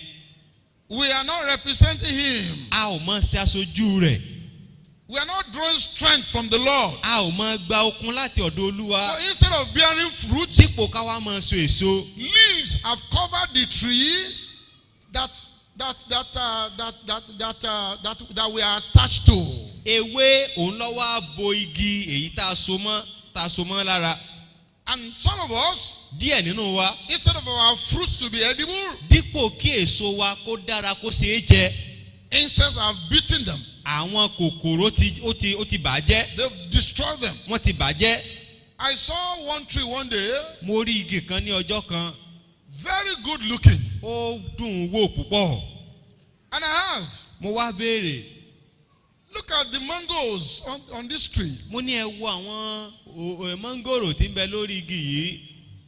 We are not representing him. A ò mọ sí aṣojú rẹ̀. We are not drawing strength from the Lord. A ò mọ gba okun láti ọ̀dọ̀ Olúwa. So instead of bearing fruit, Dípò ká wá máa so èso. leaves have covered the tree that we are attached to. Ewé òun lọ́wọ́ á bo igi èyí tá a so mọ́ tá tá a so mọ́ lára. And some of us, díẹ̀ nínú wa instead of our fruits to be edible, dípò kí èso wa kó dára kó ṣeé jẹ, insects have beaten them. àwọn kòkòrò ó ti bàjẹ́, They've destroyed them. wọ́n ti bàjẹ́. I saw one tree one day, mo rí igi kan ní ọjọ́ kan, very good looking. ó dùn wò púpọ̀. And I asked, mo wá béèrè, look at the mangoes on this tree. mo ní ẹ wo àwọn mọ́ngòrò tí ń bẹ lórí igi yìí.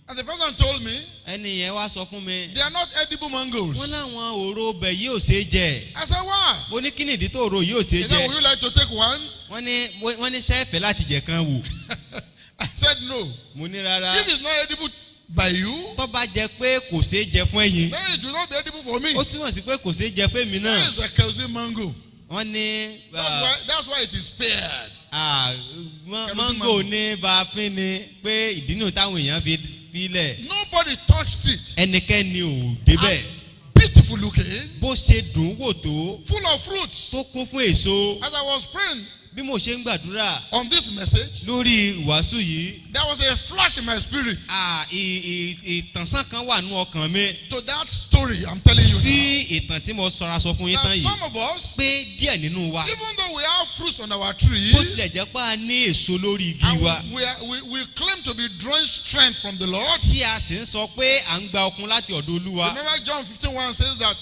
And the person told me, ẹni yẹn wá sọ fún mi, they are not edible mangoes. wọ́n láwọn òro ọbẹ̀ yìí ò ṣeé jẹ. I said, why? mo ní kí nìdí tó òro yìí ò ṣeé He said, jẹ. would you like to take one? wọ́n ní sẹ́ẹ̀fẹ̀ láti jẹ kan wò. I said, no. mo ní rárá. If it's not edible by you, tó bá jẹ pé kò ṣeé jẹ fún ẹ̀yin, then it will not be edible for me. ó túmọ̀ sí pé kò ṣeé jẹ fún èmi That náà. is a kerosene mango. wọ́n ní That's why it is spared. mango ní bàáfin ni pé ìdí nù táwọn èèyàn fi filẹ̀. Nobody touched it. ẹnikẹ́ni ò débẹ̀. Beautiful looking, bó ṣe dùn wò tó, full of fruits. tó kún fún èso. As I was praying bí mo ṣe ń gbàdúrà on this message, lórí ìwàásù yìí, there was a flash in my spirit ìtànsán kan wà nú ọkàn mi to that story I'm telling you sí ìtàn tí mo sọra sọ fún yín now. tán yìí, Some of us, pé díẹ̀ nínú wa, even though we have fruits on our tree, bó tilẹ̀ jẹ́ pé a ní èso lórí igi and wa, we claim to be drawing strength from the Lord. tí a sì ń sọ pé à ń gba okun láti ọ̀dọ̀ Olúwa. Remember John 15:1 says that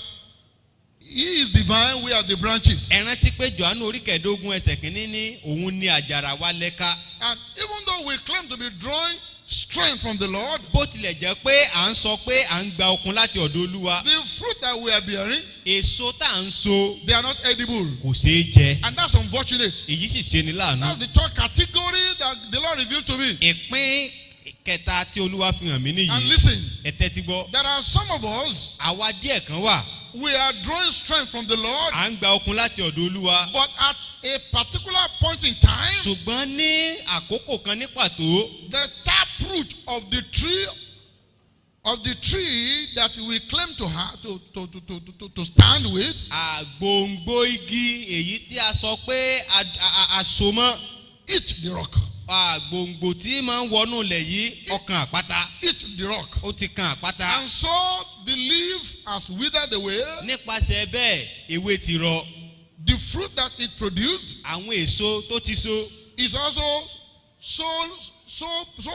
He is the vine, we are the branches. ẹ rántí pé Jòhánù orí kẹẹ̀dógún ẹsẹ̀ kìíní ní òun ní àjàrà wa lẹ́ka. And even though we claim to be drawing strength from the Lord, bó tilẹ̀ jẹ́ pé à ń sọ pé à ń gba okun láti ọ̀dọ̀ Olúwa, the fruit that we are bearing, èso tá à ń so they are not edible. kò ṣeé jẹ. And that's unfortunate. èyí sì ṣe ni láàánú. That's the third category that the Lord revealed to me. ìpín kẹta tí Olúwa fi hàn mí And nìyí. listen, ẹ tẹ́tí gbọ́. there are some of us, àwa díẹ̀ kan wà, we are drawing strength from the Lord, à ń gba okun láti ọ̀dọ̀ Olúwa. but at a particular point in time, ṣùgbọ́n ní àkókò kan ní pàtó, the taproot of the tree that we claim to have to stand with, àgbòǹgbò igi èyí tí a sọ pé a so mọ́, eat the rock. àgbòǹgbò tí máa ń wọnú ilẹ̀ yìí, ọkàn àpáta, Eat the rock. ó ti kan àpáta. And so the leaf has withered away. nípasẹ̀ bẹ́ẹ̀ ewé ti rọ. The fruit that it produced àwọn èso tó ti so, is also so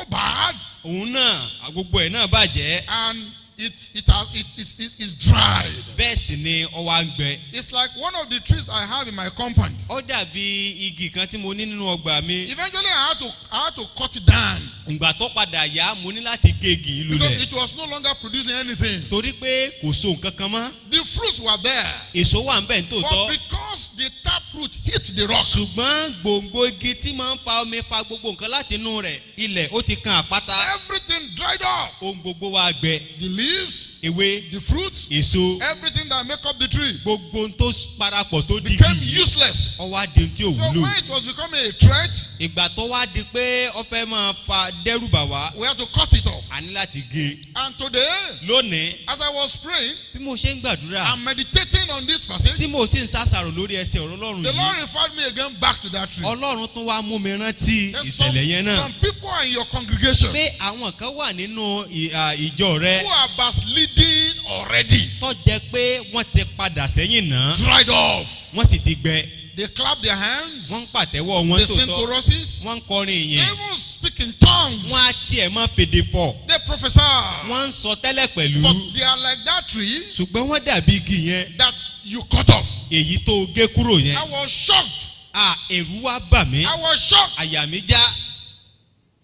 bad, òun náà gbogbo ẹ̀ náà bàjẹ́. and it's dried. bẹ́ẹ̀ sì ni ó wá ń gbẹ. It's like one of the trees I have in my compound. ó dàbí igi kan tí mo ní nínú ọgbà mi. Eventually, I had to cut it down ìgbà tó padà yá, mo ní láti gé igi ìlú because rẹ̀. it was no longer producing anything. torí pé kò so nǹkan kan mọ́. The fruits were there, èso wà ń bẹ̀ ní but tòótọ́. because the taproot hit the rock, ṣùgbọ́n gbòǹgbò igi tí máa ń fa omi fa gbogbo nǹkan láti inú rẹ̀, ilẹ̀ ó ti kan àpáta. everything dried up. ohun gbogbo wa gbẹ. The leaves, ewé, the fruits, èso, everything that make up the tree gbogbo ohun tó parapọ̀ tó di became igi. useless. ó wá di ohun tí ò So wúlò. when it was becoming a threat, ìgbà tó wá di pé ó fẹ́ máa fa dẹ́rùbà wá, we had to cut it off. a ní láti gé. And today, lónìí, as I was praying bí mo ṣe ń gbàdúrà, and meditating on this passage, tí mo sì ń sásàrò lórí ẹsẹ̀ ọ̀rọ̀ Ọlọ́run the yìí, Lord referred me again back to that tree. Ọlọ́run tún wá mú mi rántí There's ìṣẹ̀lẹ̀ yẹn náà. some people are in your congregation pé àwọn kan wà nínú ìjọ rẹ who are backsliding already, tó jẹ́ pé wọ́n ti padà sẹ́yìn náà, dried off. wọ́n sì ti gbẹ. They clap their hands, wọ́n ń pàtẹ́wọ́ wọn they sing tòótọ́, choruses, wọ́n ń kọrin they ìyẹn, even speak in tongues, wọ́n á tiẹ̀ máa fèdè fọ̀, they prophesy. wọ́n ń sọ tẹ́lẹ̀ pẹ̀lú. But they are like that tree ṣùgbọ́n wọ́n dàbí igi yẹn, that you cut off. èyí tó gé kúrò yẹn. I was shocked. Ẹ̀rù wá bà mí, I was shocked. àyà mi já.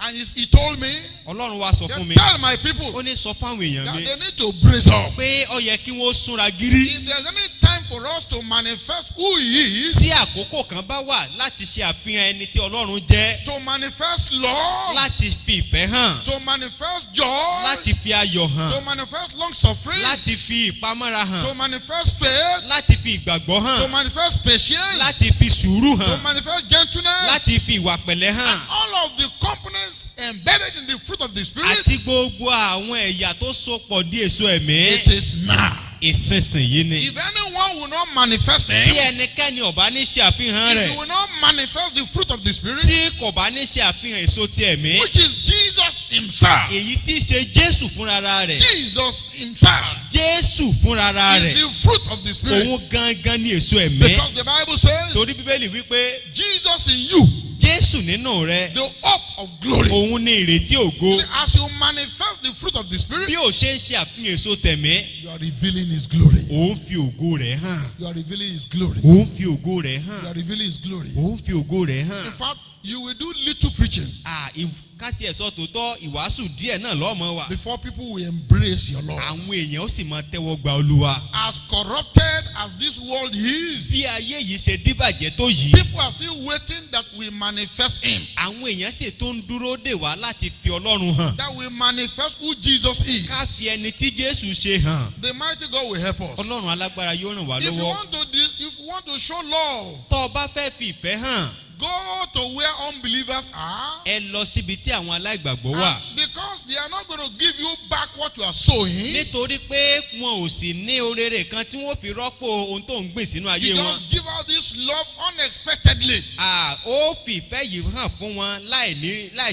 And he told me, Ọlọ́run wá sọ fún mi, tell my people ó ní sọ fáwọn èèyàn that mi they need to brace up. pé ó yẹ kí wọ́n súnra gírí. If there's any time for us to manifest who he is, tí àkókò kan bá wà láti ṣe àfihàn ẹni tí Ọlọ́run jẹ́, to manifest love, láti fi ìfẹ́ hàn, to manifest joy, láti fi ayọ̀ hàn, to manifest long suffering, láti fi ìpamọ́ra hàn, to manifest faith, láti fi ìgbàgbọ́ to hàn, manifest patience, láti fi sùúrù to hàn, manifest gentleness, láti fi ìwà pẹ̀lẹ́ hàn, all of the components embedded in the fruit of the Spirit, àti gbogbo àwọn ẹ̀yà tó sopọ̀ di èso ẹ̀mí. it is now. ìsinsìnyí ni. If anyone will not not manifest tí him, ẹnikẹ́ni ò bá ní ṣe àfihàn if rẹ̀, you will not manifest the fruit of the Spirit, tí kò bá ní ṣe àfihàn èso ti ẹ̀mí, which is Jesus himself. èyí tí í ṣe Jésù fúnra rẹ̀, Jesus himself Jésù fúnra is rẹ̀, the fruit of the Spirit. òun gangan ní èso ẹ̀mí. Because the Bible says, Torí Bíbélì wípé Jesus in you, Jésù nínú rẹ̀, the hope of glory. òun ní ìrètí ògo. See, as you manifest the fruit of the Spirit, Bí ò ṣe ń ṣe àfihàn èso tẹ̀mí, you are revealing his glory. òun fi ògo rẹ̀ hàn. You are revealing his glory. Òun fi ògo rẹ̀ You hàn. are revealing his glory. Òun fi ògo rẹ̀ In hàn. fact, you will do little preaching Kásì ẹ̀sọ́ tòótọ́ ìwàásù díẹ̀ náà lọ́mọ wa. before people will embrace your Lord. Àwọn èèyàn ó sì máa tẹ́wọ́ gba Olúwa. As corrupted as this world is, Bí ayé yìí ṣe díbàjẹ́ tó yìí, people are still waiting that we manifest him. àwọn èèyàn sì tó ń dúró dè wá láti fi Ọlọ́run hàn. That we manifest who Jesus is. Ká fi ẹni tí Jésù ṣe hàn. The mighty God will help us. Ọlọ́run alágbára yóò ràn wá If you lọ́wọ́. want to show love, Tọ́ ọ bá fẹ́ fi ìfẹ́ hàn, go to where unbelievers are. ẹ lọ síbi tí àwọn aláìgbàgbọ́ wà. And because they are not going to give you back what you are sowing, Nítorí pé wọn ò sì ní oréré kan tí wọ́n fi rọ́pò ohun tó ń gbìn sínú ayé you wọn. just give out this love unexpectedly. Ó fi ìfẹ́ yìí hàn fún wọn láì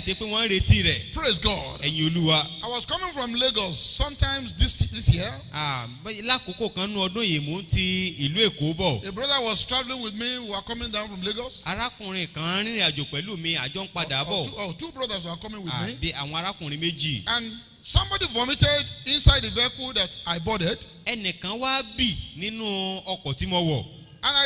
ṣe pé wọ́n ń retí rẹ̀. Praise God. Ẹ̀yin Olúwa. I was coming from Lagos sometimes this year. Lákòókò kan nú ọdún yìí mò ń ti ìlú Èkó bọ̀. A brother was traveling with me. We were coming down from Lagos. Arákùnrin kan rìnrìn àjò pẹ̀lú mi, àjọ ń padà bọ̀. Two brothers were coming with me. Bí àwọn arákùnrin méjì. And somebody vomited inside the vehicle that I boarded. Ẹnìkan wá bì nínú ọkọ̀ tí mo wọ̀. And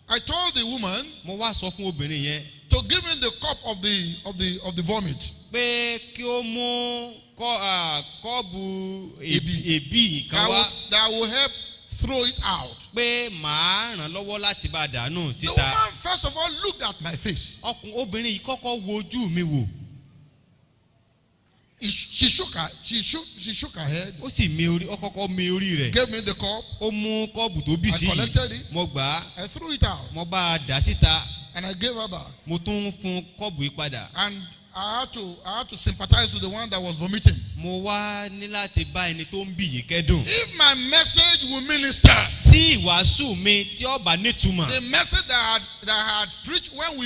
I told the woman Mo wá sọ fún obìnrin yẹn to give me the cup of the vomit. pé kí ó mú kọ́ọ̀bù èbí kan wá. That will help throw it out. Pé màá ràn lọ́wọ́ láti bá a dànù The síta. woman first of all looked at my face. Obìnrin yìí kọ́kọ́ wo ojú mi wò. She shook her head. Ó sì ó kọ́kọ́ mi orí rẹ̀. Gave me the cup. Ó mú kọ́ọ̀bù tó bì I sí collected yìí. it. Mo gbà á. I threw it out. Mo bá a dà síta. And I gave her back. Mo tún fún kọ́ọ̀bù yìí padà. And I had to sympathize with the one that was vomiting. Mo wá ní láti bá ẹni tó ń bì yìí kẹ́dùn. If my message will minister, Tí ìwàásù mi tí ó bá nítumọ̀. the message that I had preached when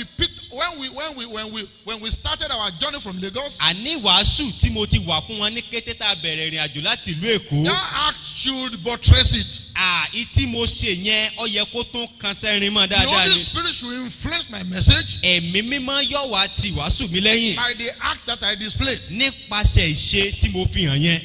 we started our journey from Lagos, Àní ìwàásù tí mo ti wà fún wọn ní kété tá a bẹ̀rẹ̀ ìrìn àjò láti ìlú Èkó. that act should buttress it. Ìtí mo ṣe yẹn ó yẹ kó tún kan sẹ́rin mọ́ The dáadáa Holy ni. Spirit should influence my message Ẹ̀mí mímọ́ yóò wá ti ìwàásù mi lẹ́yìn. by the act that I displayed. Nípasẹ̀ ìṣe tí mo fi hàn yẹn.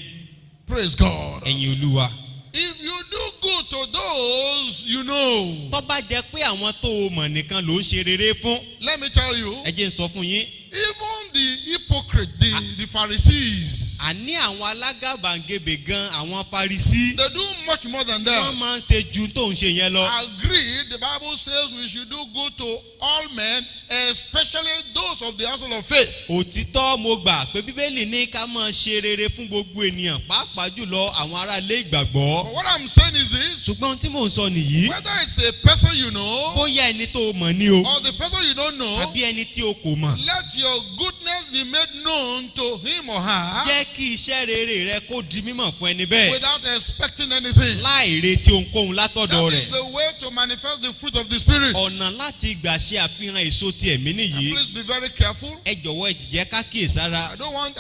Praise God. Ẹ̀yin Olúwa. If you do good to those you know, Tó bá jẹ́ pé àwọn tó o mọ̀ nìkan ló ń ṣe rere fún. let me tell you, Ẹ jẹ́ n sọ fún yín. even the hypocrite, the Pharisees, Àní àwọn alágàbàǹgebè gan àwọn Farisí. they do much more than Wọ́n that. máa ń ṣe ju tó ń ṣe yẹn lọ. Agreed, the Bible says we should do good to all men, especially those of the household of faith. Òtítọ́ mo gbà pé Bíbélì ní ká máa ṣe rere fún gbogbo ènìyàn pàápàá jùlọ àwọn ará ilé ìgbàgbọ́. But what I'm saying is this, Ṣùgbọ́n ohun tí mò ń sọ nìyí. whether it's a person you know Bóyá ẹni tó o mọ̀ ni o. or the person you don't know, Àbí ẹni tí o kò mọ̀. let your goodness be made known to him or her Jẹ́ kí iṣẹ́ rere rẹ kó di mímọ̀ fún ẹni bẹ́ẹ̀. without expecting anything. Láì retí ohunkóhun látọ̀dọ̀ That rẹ̀. is the way to manifest the fruit of the Spirit. Ọ̀nà láti gbà ṣe àfihàn èso ti ẹ̀mí nìyí. Please be very careful. Ẹ jọ̀wọ́ ẹ ti jẹ́ ká kíyèsára. I don't want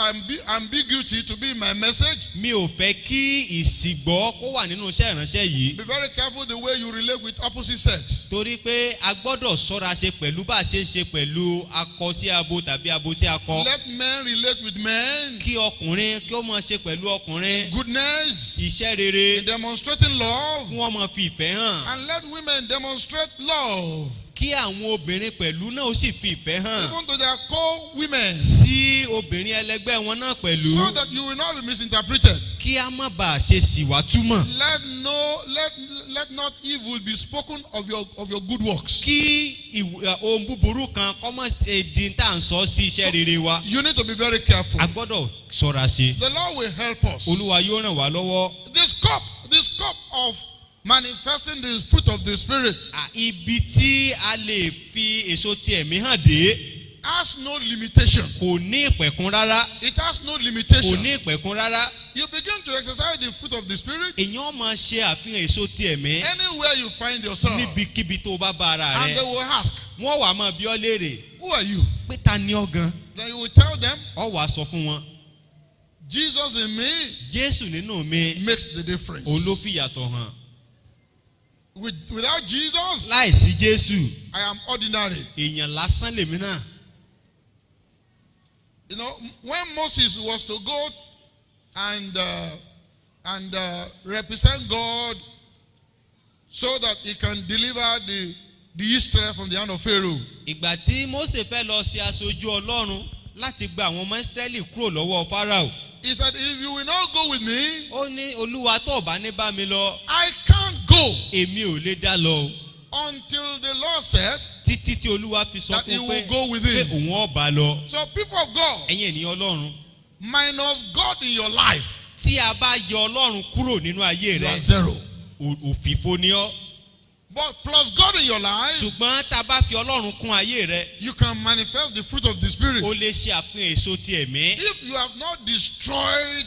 ambiguity to be in my message. Mi ò fẹ́ kí ìsìgbọ́ kó wà nínú iṣẹ́ ìránṣẹ́ yìí. Be very careful the way you relate with opposite sex. Torí pé a gbọ́dọ̀ ṣọ́ra ṣe pẹ̀lú bá a ṣe ń ṣe pẹ̀lú akọ sí abo tàbí abo sí akọ. Let men relate with men. Kí ọkùnrin kí ó máa ṣe pẹ̀lú ọkùnrin. Goodness, Iṣẹ́ rere in demonstrating love, kí wọ́n máa fi ìfẹ́ hàn. and let women demonstrate love, Kí àwọn obìnrin pẹ̀lú náà ó sì fi ìfẹ́ hàn. even to their co-women, Sí obìnrin ẹlẹgbẹ́ wọn náà pẹ̀lú. so that you will not be misinterpreted. Kí a má bàa ṣe ṣìwà túmọ̀. Let not evil be spoken of your good works. Kí ohun búburú kan kọ́ mọ́ èdè tá à ń sọ sí iṣẹ́ rere wa. You need to be very careful. A gbọ́dọ̀ ṣọ́ra ṣe. The Lord will help us. Olúwa yóò ràn wá lọ́wọ́. This cup of manifesting the fruit of the Spirit Ibi tí a lè fi èso ti ẹ̀mí hàn dé has no limitation. kò ní ìpẹ̀kun rárá. It has no Kò limitation. ní ìpẹ̀kun rárá. you begin to exercise the fruit of the Spirit èèyàn máa ṣe àfihàn èso ti ẹ̀mí anywhere you find yourself. níbikíbi tó bá bá ara And rẹ they will ask, wọ́n wàá máa bí ọ léèrè who are you? pé ta ni ọ gan Then you will tell them, ọ wàá sọ fún wọn Jesus in me Jésù nínú mi makes the difference. òun ló fi ìyàtọ̀ hàn Without Jesus, láìsí Jésù I am ordinary. èèyàn lásán lèmi náà. You know, when Moses was to go and represent God so that he can deliver the Israel from the hand of Pharaoh, ìgbà tí Mósè fẹ́ lọ ṣe aṣojú Ọlọ́run láti gba àwọn ọmọ Ísírẹ́lì kúrò lọ́wọ́ Fáráò he said, if you will not go with me, ó ní Olúwa tó bá ní bá mi lọ I can't go èmi ò lè dá lọ o. until the Lord said títí tí Olúwa fi sọ that he fún will pé go with pé him. òun ọba lọ. So people of God, ẹ̀yin ènìyàn Ọlọ́run minus God in your life, tí a bá yọ Ọlọ́run kúrò nínú ayé you rẹ are zero. òfìfo ni ọ́ But plus God in your life, ṣùgbọ́n tá a bá fi Ọlọ́run kún ayé rẹ you can manifest the fruit of the Spirit. o lè ṣe àfihàn èso ti ẹ̀mí. If you have not destroyed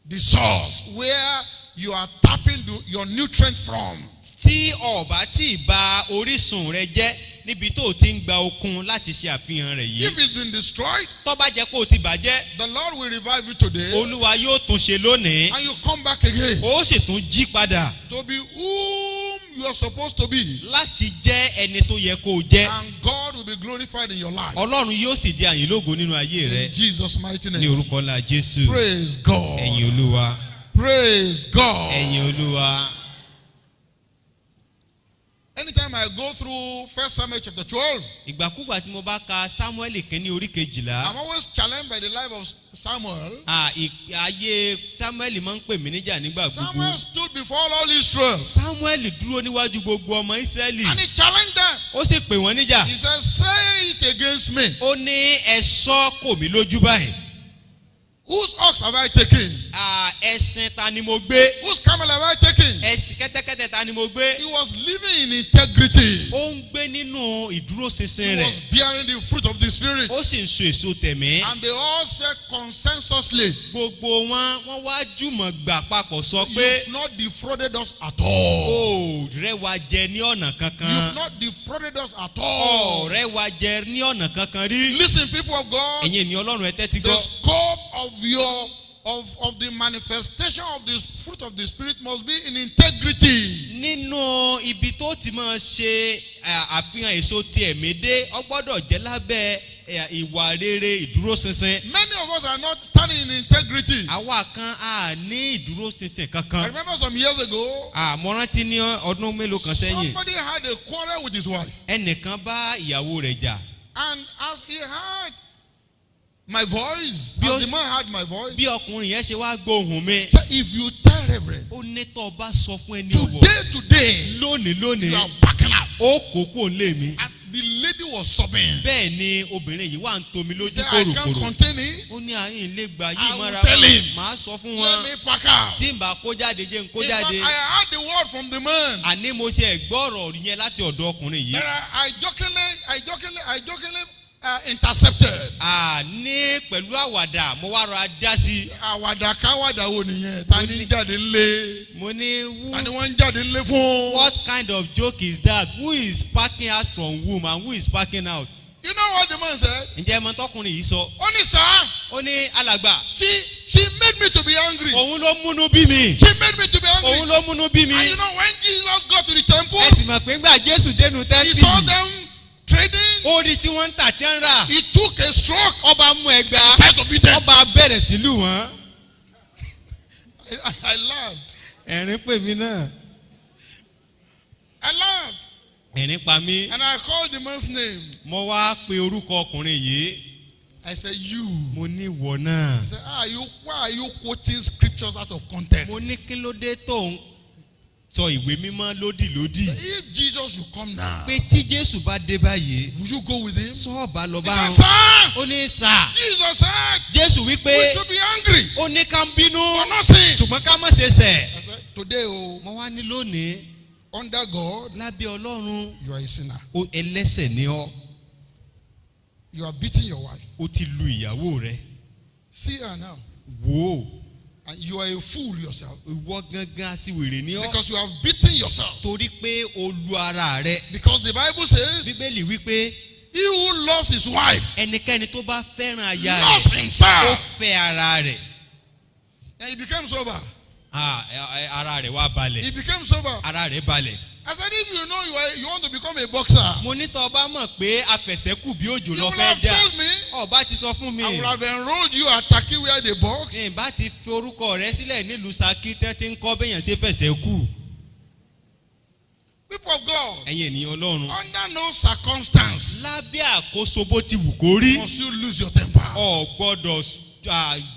the source where you are tapping your nutrient from, tí ọba tí ì bà orísun rẹ jẹ́ níbi tó o ti ń gba okun láti ṣe àfihàn rẹ̀ if yìí it's been destroyed, tó bá jẹ́ kó o ti bàjẹ́ the Lord will revive you today, Olúwa yóò tún ṣe lónìí and you come back again ó sì tún jí padà to be whom you are supposed to be, láti jẹ́ ẹni tó yẹ kó o jẹ́ and God will be glorified in your life. Ọlọ́run yóò sì di àyìn lógo nínú ayé rẹ In Jesus' mighty ní name. orúkọ ńlá Jésù. Praise God. ẹ̀yin Olúwa Praise God. ẹ̀yin Olúwa. Anytime I go through 1 Samuel chapter 12, ìgbàkúgbà tí mo bá ka Sámúẹ́lì kínní orí kejìlá I'm always challenged by the life of Samuel. ayé Sámúẹ́lì máa ń pè mí níjà nígbà gbogbo. Samuel stood before all Israel, Sámúẹ́lì dúró níwájú gbogbo ọmọ Ísírẹ́lì and he challenged them. ó sì pè wọ́n níjà. He said, say it against me. ó ní ẹ sọ kò mí lójú báyìí. Whose ox have I taken? ẹṣin ta ni mo gbé. Whose camel have I taken? ẹṣin kẹ́tẹ́kẹ́tẹ́ ta ni mo gbé. He was living in integrity. ó ń gbé nínú ìdúróṣinṣin He rẹ̀. was bearing the fruit of the Spirit. ó sì ń so èso tẹ̀mí. And they all said consensusly, gbogbo wọ́n wá jùmọ̀ gbà papọ̀ sọ pé you've not defrauded us at all. ó rẹ́ wa jẹ ní ọ̀nà You've kankan. not defrauded us at all. ọ̀rẹ́ wa jẹ ní ọ̀nà kankan rí. Listen, people of God, ẹ̀yin ènìyàn Ọlọ́run ẹ tẹ́tí the gbọ́. scope of the manifestation of the fruit of the Spirit must be in integrity. nínú ibi tó ti máa ṣe àfihàn èso ti ẹ̀mí dé ó gbọ́dọ̀ jẹ́ lábẹ́ ìwà rere ìdúróṣinṣin. Many of us are not standing in integrity. àwa kan a ní ìdúróṣinṣin I kankan. remember some years ago, mo rántí ní ọdún mélòó kan sẹ́yìn. somebody had a quarrel with his wife. ẹnìkan bá ìyàwó rẹ̀ jà. And as he heard my voice, Bí ó- as the man heard my voice, bí ọkùnrin yẹn ṣe wá gbóhùn mi. said, if you tell Reverend, ó ní tó o bá sọ fún ẹni ọ̀wọ̀ today, lónìí you are backing up. ó kókó lé mi. And the lady was sobbing. bẹ́ẹ̀ ni obìnrin yìí wà ń tomi He lójú said, I can't kòròkòrò. contain it. ó ní àárín ilé gba I yìí will mọ́ra tell him. màá sọ fún Let wọn me pack out. tí n bá kó jáde jẹ́ n kó In fact, jáde. I heard the word from the man. àní mo ṣe ẹ̀gbọ́rọ̀ yẹn láti ọ̀dọ̀ ọkùnrin yìí. That I jokingly intercepted. ní pẹ̀lú àwàdà mo wá rọra dá sí i. Àwàdà káwàdà wo nìyẹn? Ta ni ń jáde ńlé? mo ní Ta ni wọ́n ń jáde ńlé fún? what kind of joke is that? who is packing out from whom and who is packing out? You know what the man said? ǹjẹ́ ẹ mọ̀ tọkùnrin yìí sọ? Ó ní sir, ó ní alàgbà she made me to be angry. òun ló múnú bí mi. She made me to be angry. òun ló múnú bí mi. And you know when Jesus got to the temple, ẹ sì mọ̀ pé ńgbà Jésù dénú he saw tẹ́ḿpìlì them trading. ó rí tí wọ́n ń tà tí ń rà. He took a stroke. ọba mú ẹgbàá Tried to beat them. ọba bẹ̀rẹ̀ sí lù wọ́n. I laughed. ẹ̀rín pè mí náà. I laughed. ẹ̀rín pa mí. And I called the man's name. mo wá pe orúkọ ọkùnrin yìí. I said, you. mo ní ìwọ náà. He said, why are you quoting scriptures out of context? mo ní kí ló dé tó ń sọ ìwé mímọ́ lódìlódì. If Jesus should come now, pé tí Jésù bá dé báyìí will you go with him? sọ́ọ̀bà lọ He bá said, wọn. sir, ó ní sà. Jesus said, Jésù wípé we should be angry, ó ní ká ń bínú but not sin. ṣùgbọ́n ká má ṣe ṣẹ̀. I said, today, mo wá ní lónìí under God, lábẹ́ Ọlọ́run you are a sinner. ó ẹlẹ́ṣẹ̀ ni ọ́. You are beating your wife. ó ti lu ìyàwó rẹ̀. See her now. wò ó And you are a fool yourself. ìwọ gangan aṣiwèrè ni ọ́ Because you have beaten yourself. torí pé o lu ara rẹ. Because the Bible says, bíbélì wípé he who loves his wife ẹnikẹ́ni tó bá fẹ́ràn aya loves rẹ̀ ó himself. fẹ́ ara rẹ̀. And he became sober. Ara rẹ̀ wá balẹ̀. He became sober. Ara rẹ̀ balẹ̀. I said, if you know you want to become a boxer, mo ní tọ́ ọba mọ̀ pé afẹ̀sẹ́kù bí òjò you lọ would fẹ́ have dà. told me. ọba ti sọ fún mi. I would have enrolled you at Taki where they box. ìbá ti fi orúkọ rẹ sílẹ̀ nílùú Ṣakí tẹ́tí ń kọ́ bẹ́yàn ṣe fẹ̀sẹ̀kù. People of God, ẹ̀yin ènìyàn Ọlọ́run. under no circumstance lábẹ́ àkóso bó ti wù kó rí. must you lose your temper. ọ̀ gbọ́dọ̀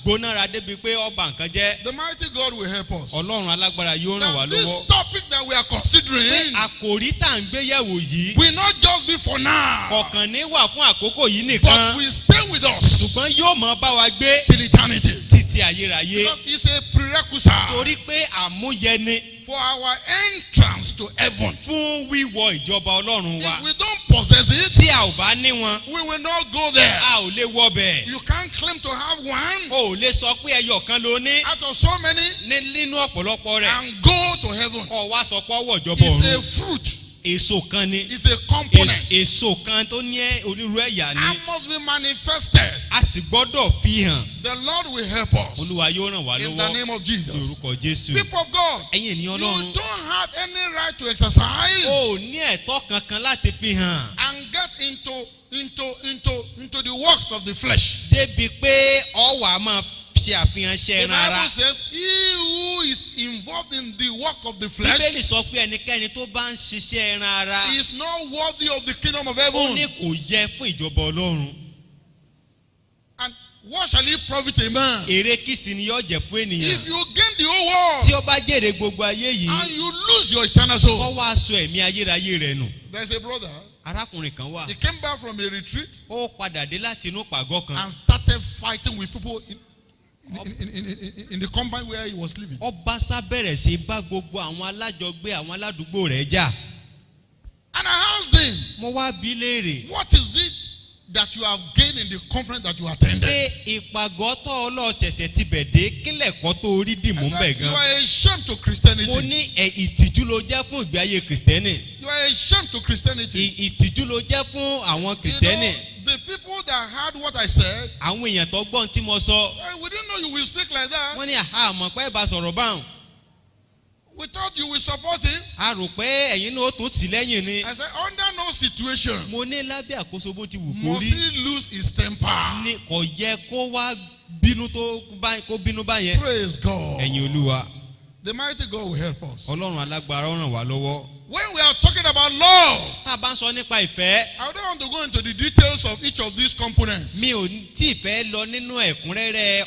gbónára débi pé ọba nǹkan jẹ́. The mighty God will help us. Ọlọ́run alágbára yóò ràn wá Now, lọ́wọ́. this topic that we are pé considering àkòrí tá à ń gbéyẹ̀wò yìí will not just be for now, kọ̀ọ̀kan ní wà fún àkókò yìí but nìkan will stay with us ṣùgbọ́n yóò mọ bá wa gbé till eternity. títí ayérayé Because it's a prerequisite torí pé àmúyẹni for our entrance to heaven. fún wíwọ ìjọba Ọlọ́run wa. If we don't possess it, tí a ò bá ní wọn we will not go there. a ò lè wọbẹ̀. You can't claim to have one o ò lè sọ pé ẹyọ kan ló ní out of so many nínú ọ̀pọ̀lọpọ̀ rẹ̀ and go to heaven. kọ́ wá sọ pé ọwọ́ ìjọba It's a ọ̀run. fruit. èso kan ni It's a component. èso kan tó ní onírúurú ẹ̀yà ni And must be manifested. a sì gbọ́dọ̀ fi hàn. The Lord will help us Olúwa yóò ràn wá in the lọ́wọ́ name of ní Jesus. orúkọ Jésù. People of God, ẹ̀yin ènìyàn you Ọlọ́run don't have any right to exercise o ò ní ẹ̀tọ́ kankan láti fi hàn and get into the works of the flesh. débi pé ọ wà á máa ṣe àfihàn iṣẹ́ The ẹran ara. Bible says, he who is involved in the work of the flesh Bíbélì sọ pé ẹnikẹ́ni tó bá ń ṣiṣẹ́ ẹran ara is not worthy of the kingdom of ó heaven. ní kò yẹ fún ìjọba Ọlọ́run. And what shall it profit a man èrè kìsì ni yóò jẹ́ fún if ènìyàn you gain the whole world tí ó bá jèrè gbogbo ayé and yìí you lose your eternal soul? kó wá sọ ẹ̀mí ayérayé rẹ̀ nù. There's a brother. arákùnrin kan wà He came back from a retreat ó padà dé láti inú pàgọ́ kan and started fighting with people in the compound where he was living. ọba sá bẹ̀rẹ̀ sí bá gbogbo àwọn alájọgbé àwọn aládùúgbò rẹ̀ jà. And I asked him, mo wá bi léèrè what is it that you have gained in the conference that you attended? pé ìpàgọ́ tó ọlọ́ọ̀ṣẹ̀ṣẹ̀ ti bẹ̀ dé kílẹ̀kọ́ tó rí dìmú I bẹ̀ said, you gan. are ashamed to Christianity. mo ní ìtìjú ló jẹ́ fún ìgbé ayé kìrìsìtẹ́nì. You are ashamed to Christianity. ìtìjú ló jẹ́ fún àwọn You know, kìrìsìtẹ́nì. the people that heard what I said, àwọn èèyàn tó gbọ́n tí mo sọ we didn't know you will speak like that. wọ́n ní àmọ́ pé bá sọ̀rọ̀ báwọn. We thought you will support him. a rò pé ẹ̀yin náà ó tún tì lẹ́yìn ni. I said, under no situation mo ní lábẹ́ àkóso bó ti wù kó must rí he lose his temper. ni kò yẹ kó wá bínú kó bínú báyẹn. Praise God. ẹ̀yin Olúwa The mighty God will help us. Ọlọ́run alágbára ó ràn wá lọ́wọ́. When we are talking about love, tá a bá ń sọ nípa ìfẹ́ I don't want to go into the details of each of these components. mi ò tí ì fẹ́ lọ nínú ẹ̀kúnrẹ́rẹ́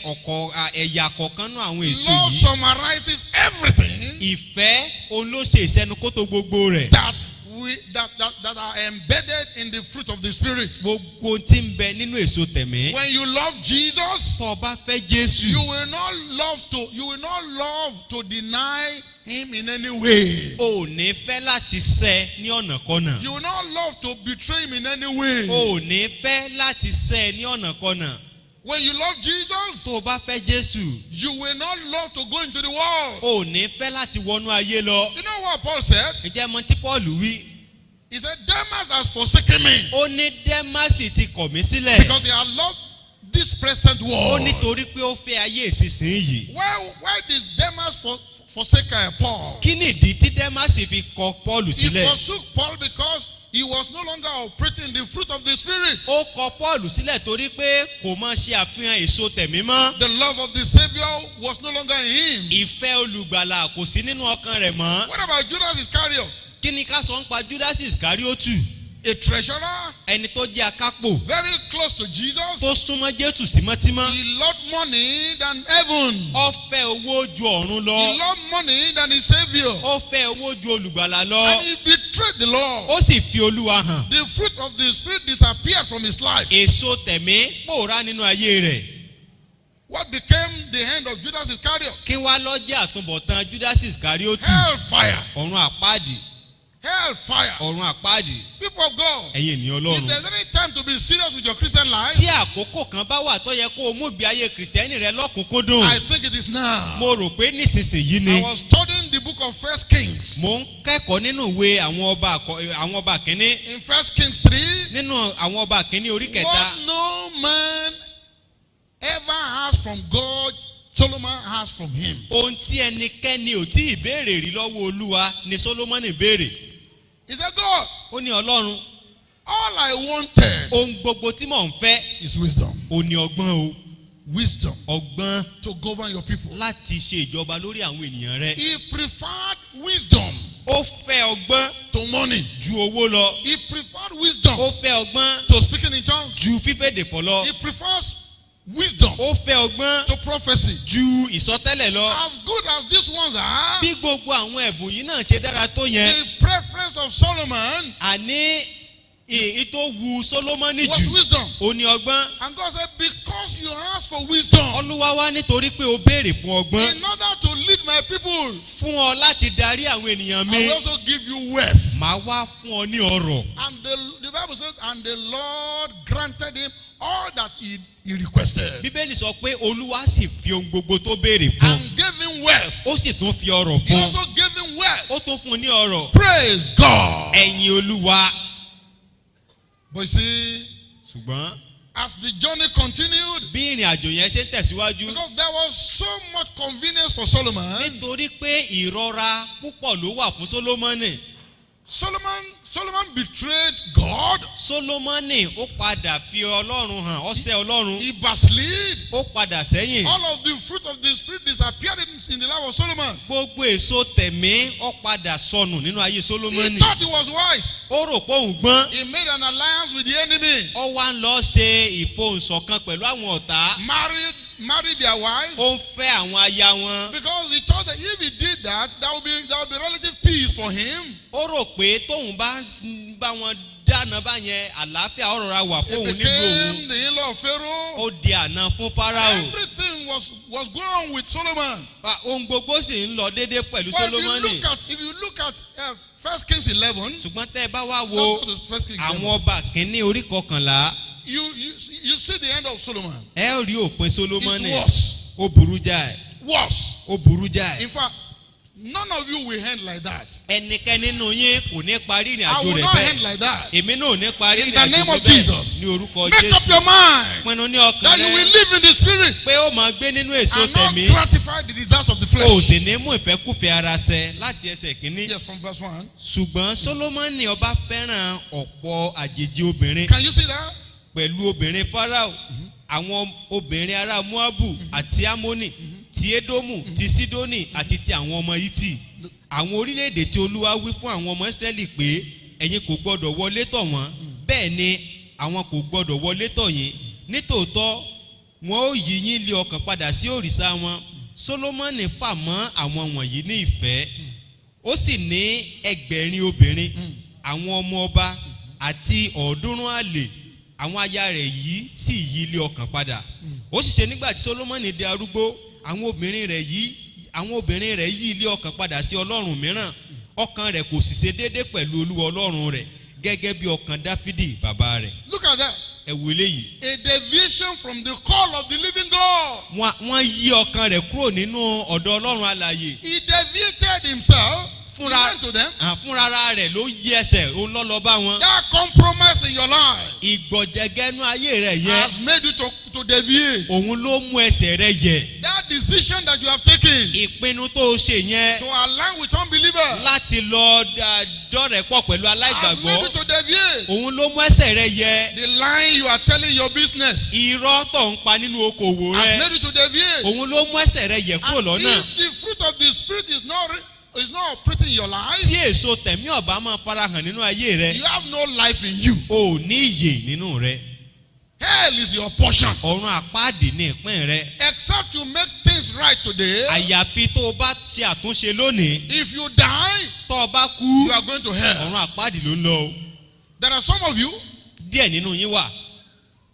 ẹ̀yà kọ̀ọ̀kan náà àwọn èso Love yìí. summarizes everything ìfẹ́ olóṣè ìsẹnukótó gbogbo rẹ̀. that are embedded in the fruit of the Spirit. gbogbo tí ń bẹ nínú èso tẹ̀mí. When you love Jesus, tó o bá fẹ́ Jésù. you will not love to deny him in any way. o ò ní fẹ́ láti ṣẹ́ ní ọ̀nàkọ́nà. You will not love to betray him in any way. o ò ní fẹ́ láti ṣẹ́ ní ọ̀nàkọ́nà. When you love Jesus, tó o bá fẹ́ Jésù. you will not love to go into the world. o ò ní fẹ́ láti wọnú ayé lọ. You know what Paul said? ǹjẹ́ mo ti Paul wí. He said, Demas has forsaken me ó ní Dẹ́másì ti kọ̀ mí sílẹ̀. because he had loved this present ó world. nítorí pé ó fẹ́ ayé ìsinsìnyí. Why did Demas forsake Paul? kí ni ìdí tí Dẹ́másì fi kọ̀ Paul He sílẹ̀? forsook Paul because he was no longer operating the fruit of the Spirit. ó kọ̀ Paul sílẹ̀ torí pé kò máa ṣe àfihàn èso tẹ̀mí mọ́. The love of the Savior was no longer in him. ìfẹ́ olùgbàlà kò sí nínú ọkàn rẹ̀ mọ́. What about Judas Iscariot? kí ni ká sọ ń pa Judas Iskariotu? A treasurer, ẹni tó jẹ́ akápò very close to Jesus. tó súnmọ́ Jésù símọ́tímọ́. He loved money than heaven. ó fẹ́ owó ju ọ̀run lọ. He loved money than his Savior. ó fẹ́ owó ju olùgbàlà lọ. And he betrayed the Lord. ó sì fi Olúwa hàn. The fruit of the Spirit disappeared from his life. èso tẹ̀mí pòórá nínú ayé rẹ̀. What became the end of Judas Iscariot? kí wá ló jẹ́ àtúbọ̀tán Judas Iskariotu? Hellfire. ọ̀run àpáàdì. Hellfire. ọ̀run àpáàdì. People people of God, ẹ̀yin ènìyàn if Ọlọ́run. there's any time to be serious with your Christian life, Tí àkókò kan bá wà tó yẹ kó o mú ìgbé ayé Kìrìsìtẹ́nì rẹ lọ́kùnkúndùn. I think it is now. Mo rò pé nísinsìnyí ni. I was studying the book of 1 Kings. Mo ń kẹ́kọ̀ọ́ nínú ìwé àwọn ọba kìíní. In 1 Kings 3, Nínú àwọn ọba kìíní orí kẹta. what no man ever has from God, Solomon has from him. Ohun tí ẹnikẹ́ni ò tí ì béèrè rí lọ́wọ́ Olúwa ni Sólómọ́nì béèrè. He said, God, Ó ní Ọlọ́run, all I wanted ohun gbogbo tí mò ń fẹ́ is wisdom. ò ní ọgbọ́n o. Wisdom Ọgbọ́n to govern your people. láti ṣe ìjọba lórí àwọn ènìyàn rẹ. He preferred wisdom Ó fẹ́ ọgbọ́n to money. ju owó lọ. He preferred wisdom Ó fẹ́ ọgbọ́n to speaking in tongues. ju fífèdè fọ̀ lọ. He prefers wisdom Ó fẹ́ ọgbọ́n to prophecy. ju ìsọtẹ́lẹ̀ lọ. As good as these ones are, Bí gbogbo àwọn ẹ̀bùn yìí náà ṣe dára tó yẹn, the preference of Solomon àní èyí tó wu Sólómọ́nì was jù wisdom. ó ní ọgbọ́n. And God said, because you asked for wisdom, Olúwa wá nítorí pé o béèrè fún ọgbọ́n in order to lead my people, fún ọ láti darí àwọn ènìyàn I mi. will also give you wealth. Màá wá fún ọ ní ọrọ̀. And the Bible says, and the Lord granted him all that he requested. Bíbélì sọ pé Olúwa sì fi ohun gbogbo tó béèrè fún. And gave him wealth. Ó sì tún fi ọrọ̀ He fún. also gave him wealth. Ó tún fún un ní ọrọ̀. Praise God. Ẹ̀yin Olúwa. But you see, Ṣùgbọ́n as the journey continued, bí ìrìn àjò yẹn ṣe ń tẹ̀síwájú. because there was so much convenience for Solomon, Nítorí pé ìrọ̀ra púpọ̀ ló wà fún Sólómọ́nì. Solomon betrayed God. Sólómọ́nì ó padà fi Ọlọ́run hàn, ó sẹ́ Ọlọ́run. He backslid. Ó padà sẹ́yìn. All of the fruit of the Spirit disappeared in the life of Solomon. Gbogbo èso tẹ̀mí ó padà sọnù nínú ayé He Sólómọ́nì. thought he was wise. Ó rò pé òun gbọ́n. He made an alliance with the enemy. Ó wá ń lọ ṣe ìfohùnṣọ̀kan pẹ̀lú àwọn ọ̀tá. Married their wives. Ó ń fẹ́ àwọn aya wọn. Because he thought that if he did that, there would be relative peace for him. Ó rò pé tóun bá wọn dáná báyẹn àlàáfíà ó rọra wà He fóun nílùú became òun. the in-law of Pharaoh. Ó di àná fún Fáráò. Everything was going on with Solomon. Ohun gbogbo sì ń lọ déédéé pẹ̀lú But Sólómọ́nì. if you look at 1 Kings 11, Ṣùgbọ́n tẹ́ ẹ bá wá wo let's go to 1 Kings 11. àwọn ọba kìíní orí kọkànlá, You see the end of Solomon. ẹ rí òpin Sólómọ́nì. It's worse. Ó burú jáì. Worse. Ó burú jáì. In fact, none of you will end like that. Ẹnikẹ́ni nínú yín kò ní parí ìrìn I àjò will rẹ̀ not end bẹ́ẹ̀. like that. Èmi náà ò ní parí In ìrìn the àjò name mi of bẹ́ẹ̀ Jesus. ní orúkọ Make up Jésù. your mind Pinnu ní ọkàn that you will rẹ live in the Spirit pé ó máa gbé nínú èso and not tẹ̀mí. gratify the desires of the O flesh. sì ní mú ìfẹ́kùfẹ́ ara ṣẹ láti ẹsẹ̀ kínní. Yes, from verse 1. Ṣùgbọ́n Sólómọ́nì ọba fẹ́ràn ọ̀pọ̀ àjèjì obìnrin Can you see that? pẹ̀lú obìnrin Fáráò, àwọn obìnrin ará Móábù àti Ámónì, ti Édómù, ti Sídónì àti ti àwọn ọmọ Hítì. Àwọn orílẹ̀-èdè tí Olúwa wí fún àwọn ọmọ Ísírẹ́lì pé ẹ̀yin kò gbọdọ̀ wọlé tọ̀ wọ́n, bẹ́ẹ̀ ni àwọn kò gbọdọ̀ wọlé tọ̀ yín. Nítòótọ́ wọn ó yí yín lé ọkàn padà sí òrìṣà wọn. Sólómọ́nì fà mọ́ àwọn wọ̀nyí ní ìfẹ́. Ó sì ní 1,000 obìnrin, àwọn ọmọ ọba àti 300 àlè. Àwọn aya rẹ̀ yìí sì yí lé ọkàn padà. Ó sì ṣe nígbà tí Sólómọ́nì di arúgbó, àwọn obìnrin rẹ̀ yí ilé ọkàn padà sí ọlọ́run mìíràn. Ọkàn rẹ̀ kò sì ṣe déédé pẹ̀lú Olúwa Ọlọ́run rẹ̀ gẹ́gẹ́ bí ọkàn Dáfídì bàbá rẹ̀. Look at that. Ẹ wo eléyìí. A deviation from the call of the living God. Wọ́n yí ọkàn rẹ̀ kúrò nínú ọ̀dọ̀ Ọlọ́run alààyè. He deviated himself. He went to them. Fúnra rẹ̀ ló yí ẹsẹ̀ ó lọ́lọ́ bá wọn. That compromise in your life Ìgbọ̀jẹ̀gẹ́nu ayé rẹ̀ yẹ. has made you to deviate. Òun ló mú ẹsẹ̀ rẹ̀ yẹ̀. That decision that you have taken Ìpinnu tó o ṣe yẹn to align with unbelievers láti lọ dọ́rẹ̀ pọ̀ pẹ̀lú has made aláìgbàgbọ́. you to deviate. Òun ló mú ẹsẹ̀ rẹ̀ yẹ. The line you are telling your business Irọ́ tó ń pa nínú okòwò has rẹ̀. made you to deviate. Òun ló mú ẹsẹ̀ rẹ̀ yẹ̀ kúrò And lọ́nà. if the fruit of the Spirit is not operating in your life, Tí èso tẹ̀mí ọ̀bá máa farahàn nínú ayé rẹ̀, you have no life in you. o ò ní ìyè nínú rẹ̀. Hell is your portion. Ọ̀run àpáàdì ní ìpín rẹ̀. Except you make things right today. Àyàfi tó o bá ṣe àtúnṣe lónìí, If you die, tó o bá kú, you are going to hell. ọ̀run àpáàdì ló ń lọ o. There are some of you Díẹ̀ nínú yín wà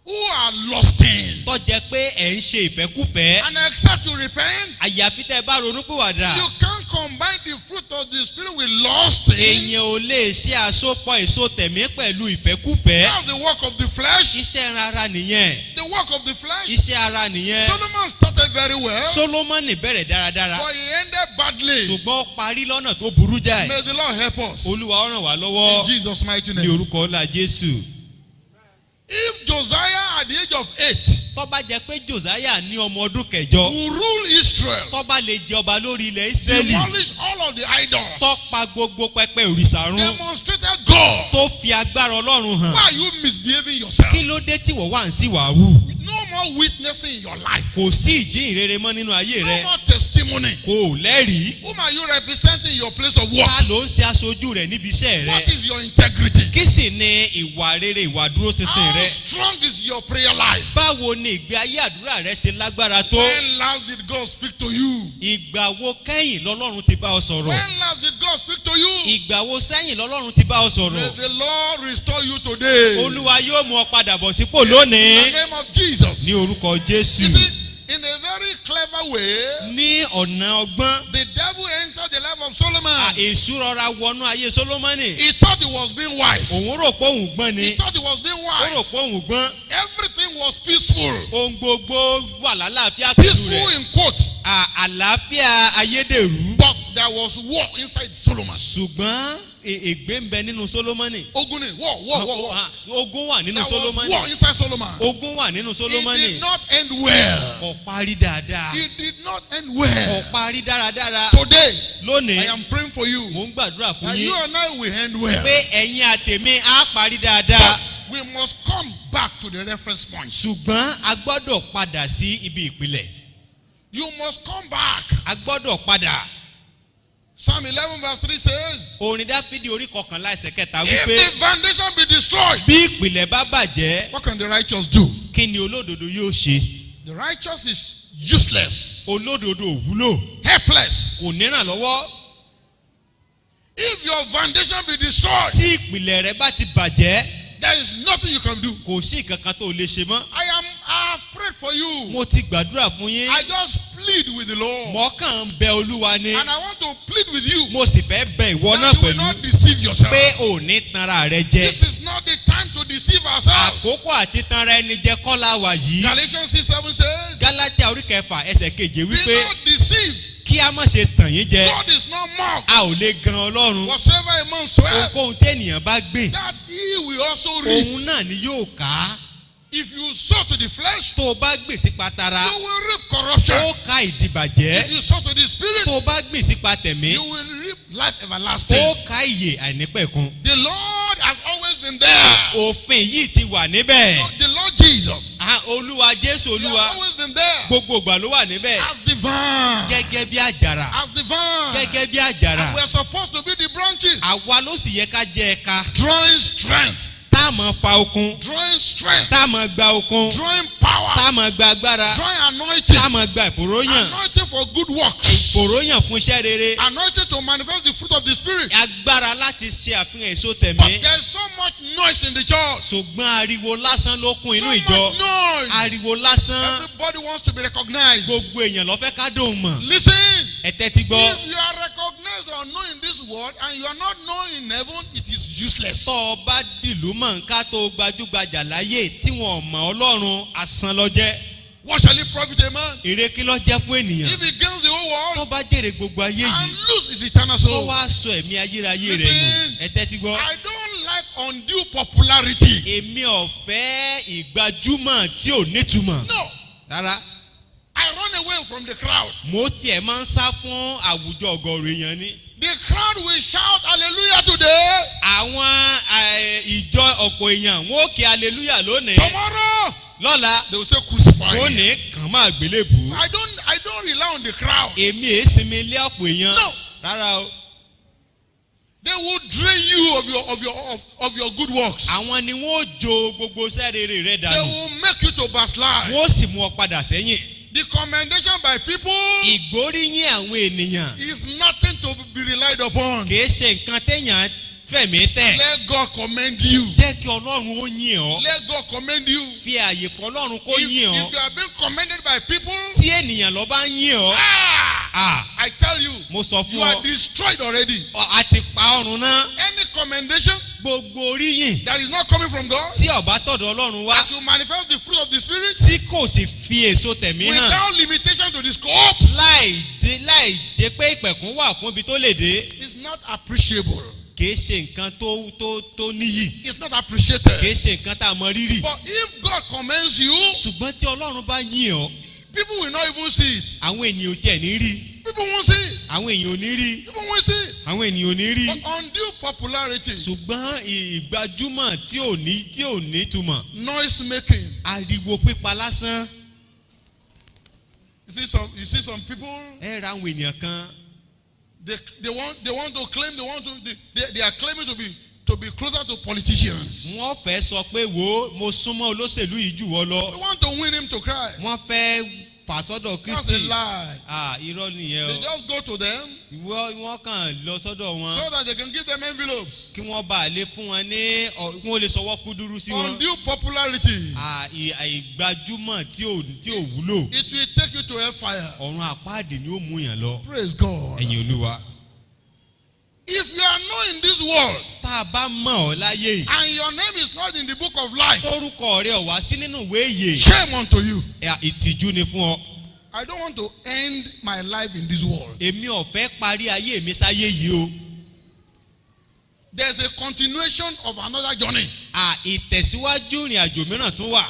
who are lost in. tó jẹ́ pé ẹ̀ ń ṣe ìfẹ́kúfẹ̀ẹ́. And except you repent, Àyàfi tẹ́ ẹ bá ronúpìwàdà, you can't combine the fruit of the spirit with lusting. èèyàn ò lè ṣe àsopọ̀ èso tẹ̀mí pẹ̀lú ìfẹ́kúfẹ̀ẹ́. That's the work of the flesh. iṣẹ́ ara nìyẹn. The work of the flesh. iṣẹ́ ara nìyẹn. Solomon started very well. Solomoni bẹ̀rẹ̀ dáradára. But he ended badly. ṣùgbọ́n ó parí lọ́nà tó burú jáì. May the Lord help us. olúwa ó ràn wá lọ́wọ́. In Jesus' mighty ní name. orúkọ ńlá Jésù. If Josiah at the age of 8 tó bá jẹ́ pé Josiah ní ọmọ ọdún kẹjọ. will rule Israel, tó bá lè jọba lórí ilẹ̀ Ísírẹ́lì. demolish all of the idols, tó pa gbogbo pẹpẹ òrìṣà run. demonstrated God, tó fi agbára Ọlọ́run hàn. why are you misbehaving yourself? kí ló dé tí wọ́n wà ń síwàwù? No more witnessing in your life. kò sí ìjíhìn rere mọ́ nínú ayé No rẹ. more testimony. kò lẹ́rìí. Whom are you representing in your place of work? ta ló ń ṣe aṣojú rẹ̀ níbi iṣẹ́ What rẹ? is your integrity? kí sì ni ìwà rere ìwà dúró ṣinṣin How rẹ? strong is your prayer life? báwo ni ìgbé ayé àdúrà rẹ ṣe lágbára tó? When last did God speak to you? ìgbà wo kẹ́yìn lọ́lọ́run ti bá ọ sọ̀rọ̀? When last did God speak to you? ìgbà wo sẹ́yìn lọ́lọ́run ti bá ọ May sọ̀rọ̀? the Lord restore you today. olúwa yóò mú ọ padà bọ̀ sípò In the lónìí. name of Jesus. ní orúkọ Jésù. You see, in a very clever way, ní ọ̀nà ọgbọ́n. the devil entered the life of Solomon. èṣù rọra wọnú ayé Sólómọ́nì. He thought he was being wise. òun rò pé òun gbọ́n He ni. thought he was being ó rò wise. pé òun gbọ́n. Everything was peaceful. ohun gbogbo wà lálàáfíà pẹ̀lú Peaceful rẹ̀. in quote. àlàáfíà ayédèrú. But there was war inside Solomon. ṣùgbọ́n ègbé ń bẹ nínú Sólómọ́nì. Oguni, war. ogun wà nínú There was Sólómọ́nì. war inside Solomon. ogun wà nínú It Sólómọ́nì. did not end well. kò parí dáadáa. It did not end kò well. parí dáradára. Today, lónìí I am praying for you. mò ń gbàdúrà fún And yín you and I will end well. pé ẹ̀yin àtèmi á parí dáadáa. We must come back to the reference point. ṣùgbọ́n a gbọ́dọ̀ padà sí ibi ìpìlẹ̀. You must come back. a gbọ́dọ̀ padà. Psalm 11 verse 3 says, orin Dáfídì orí 11 ẹsẹ̀ 3 if wípé the foundation be destroyed, bí ìpìlẹ̀ bá bàjẹ́ what can the righteous do? kí ni olódodo yóò ṣe? The righteous is useless, olódodo ò wúlò, helpless. kò níràn lọ́wọ́. If your foundation be destroyed, tí ìpìlẹ̀ rẹ bá ti bàjẹ́ there is nothing you can do. kò sí kankan tó lè ṣe mọ́. I have prayed for you. mo ti gbàdúrà fún yín. I just plead with the Lord. mo kàn ń bẹ Olúwa ni. And I want to plead with you mo sì fẹ́ bẹ ìwọ náà that you will pẹ̀lú not deceive yourself. pé ò ní tanra rẹ jẹ. This is not the time to deceive ourselves. àkókò àti tanra ẹni jẹ kọ́ la wà yìí. Galatians 6:7 says, Gálátíà orí 6 ẹsẹ̀ 7 be wípé not deceived. kí a má ṣe tàn yín jẹ. God is not mocked. a ò lè gan Ọlọ́run. Whatsoever a man swear, ohunkóhun tẹ́nìyàn bá gbìn that he will also reap. òun náà ni yóò ká. If you sow to the flesh, tó o bá gbìn sípa tara you will reap corruption. ó ká ìdìbàjẹ́. If you sow to the spirit, tó o bá gbìn sípa tẹ̀mí you will reap life everlasting. ó ká ìyè àìnípẹ̀kun. The Lord has always been there. òfin yìí ti wà níbẹ̀. The Lord Jesus, Olúwa Jésù He has Olúwa always been there. gbogbo ìgbà ló wà níbẹ̀. As the vine. gẹ́gẹ́ bí àjàrà. As the vine. gẹ́gẹ́ bí àjàrà. And we are supposed to be the branches. àwa ló sì yẹ ká jẹ́ ẹ̀ka. Drawing strength. tá a mọ̀ fa okun. Drawing strength. tá a mọ̀ gba okun. Drawing power. tá a mọ̀ gba agbára. Drawing anointing. tá a mọ̀ gba ìfòróyàn. Anointing for good works. ìfòróyàn fún iṣẹ́ rere. Anointing to manifest the fruit of the Spirit. agbára láti ṣe àfihàn èso But tẹ̀mí. there is so much noise in the church. ṣùgbọ́n ariwo lásán ló kún So inú much ìjọ. noise. ariwo lásán. Everybody wants to be recognized. gbogbo èèyàn ló fẹ́ ká dóhùn mọ̀. Listen. ẹ tẹ́tí gbọ́. If you are recognized or known in this world and you are not known in heaven, it is useless. tọ́ ọ bá dìlú mọ̀ nká tó gbajúgbajà láyé tí wọn ò mọ̀ Ọlọ́run asán lọ jẹ́. What shall it profit a man èrè kí ló jẹ́ fún ènìyàn. if he gains the whole world tó bá jèrè gbogbo ayé and yìí lose his eternal tó soul? wá sọ ẹ̀mí ayérayé rẹ̀ nù. Listen. ẹ tẹ́tí gbọ́. I don't like undue popularity. èmi ò fẹ́ ìgbajúmọ̀ tí ò nítumọ̀. No. rárá I run away from the crowd. mo tiẹ̀ máa ń sá fún àwùjọ ọ̀gọ̀rọ̀ èèyàn ni. The crowd will shout hallelujah today. àwọn ìjọ ọ̀pọ̀ èèyàn wọn ò kí hallelujah lónìí. Tomorrow lọ́la they will say crucify wọn ò him. ní kàn máa gbélébù. I don't rely on the crowd. èmi èé sinmi ilé ọ̀pọ̀ èèyàn. No. rárá o. They will drain you of your good works. àwọn ni wọn ò jo gbogbo iṣẹ́ rere rẹ They dànù. will make you to backslide. wọn ò sì mú ọ padà sẹ́yìn. The commendation by people ìgbóríyìn àwọn ènìyàn is nothing to be relied upon. kìí ṣe nǹkan téèyàn fẹ̀mí tẹ̀. Let God commend you. Jẹ́ kí Ọlọ́run ó yìn ọ́. Let God commend you. Fi àyè fún Ọlọ́run kó yìn ọ́. If you are being commended by people, Tí ènìyàn lọ bá ń yìn ọ́. I tell you, Mo sọ you fún are ọ. destroyed already. A ti pa ọrùn náà. Any commendation Gbogbo oríyìn that is not coming from God, tí ó bá tọ̀dọ̀ Ọlọ́run wá. as you manifest the fruit of the Spirit, Tí kò sì fi èso tẹ̀mí hàn. without limitation to the scope, Láì ṣe pé ìpẹ̀kún wà fún ibi tó lè dé. it's not appreciable. Kìí ṣe nǹkan tó níyì. It's not appreciated. Kìí ṣe nǹkan tá a mọ rírì. But if God commends you, Ṣùgbọ́n tí Ọlọ́run bá yìn ọ́, people will not even see it. àwọn ènìyàn ò tiẹ̀ ní rí. People won't see it. Àwọn èèyàn ò ní rí. People won't see it. Àwọn ènìyàn ò ní rí. But undue popularity, Ṣùgbọ́n ìgbajúmọ̀ tí ò ní túmọ̀. noise making. Ariwo pípa lásán. You see some people, Ẹ ra àwọn ènìyàn kan. they want to claim, they are claiming to be closer to politicians. Wọ́n fẹ́ sọ pé wo mo súnmọ́ olóṣèlú yìí jù wọ́ They lọ. want to win him to cry. Wọ́n fẹ́ fàsọ́dọ̀ That's a Kristi. lie. Irọ́ nìyẹn They o. just go to them Wọ́n kàn lọ sọ́dọ̀ wọn. so that they can give them envelopes. Kí wọ́n bá lè fún wọn ní kí wọ́n lè sọwọ́ kúdúrú sí wọn. Undue popularity, Ìgbajúmọ̀ tí ò wúlò. it will take you to hellfire. Ọ̀run àpáàdì ni ó mú yàn lọ. Praise God. Ẹ̀yin Olúwa. If you are not in this world Tá a bá mọ̀ ọ́ láyé yìí. and your name is not in the book of life, Orúkọ rẹ̀ ò wá sí nínú ìwé ìyè. shame unto you. Ìtìjú ni fún ọ. I don't want to end my life in this world. Èmi ò fẹ́ parí ayé mi sáyé yìí o. There's a continuation of another journey Ìtẹ̀síwájú ìrìn àjò mìíràn tún wà.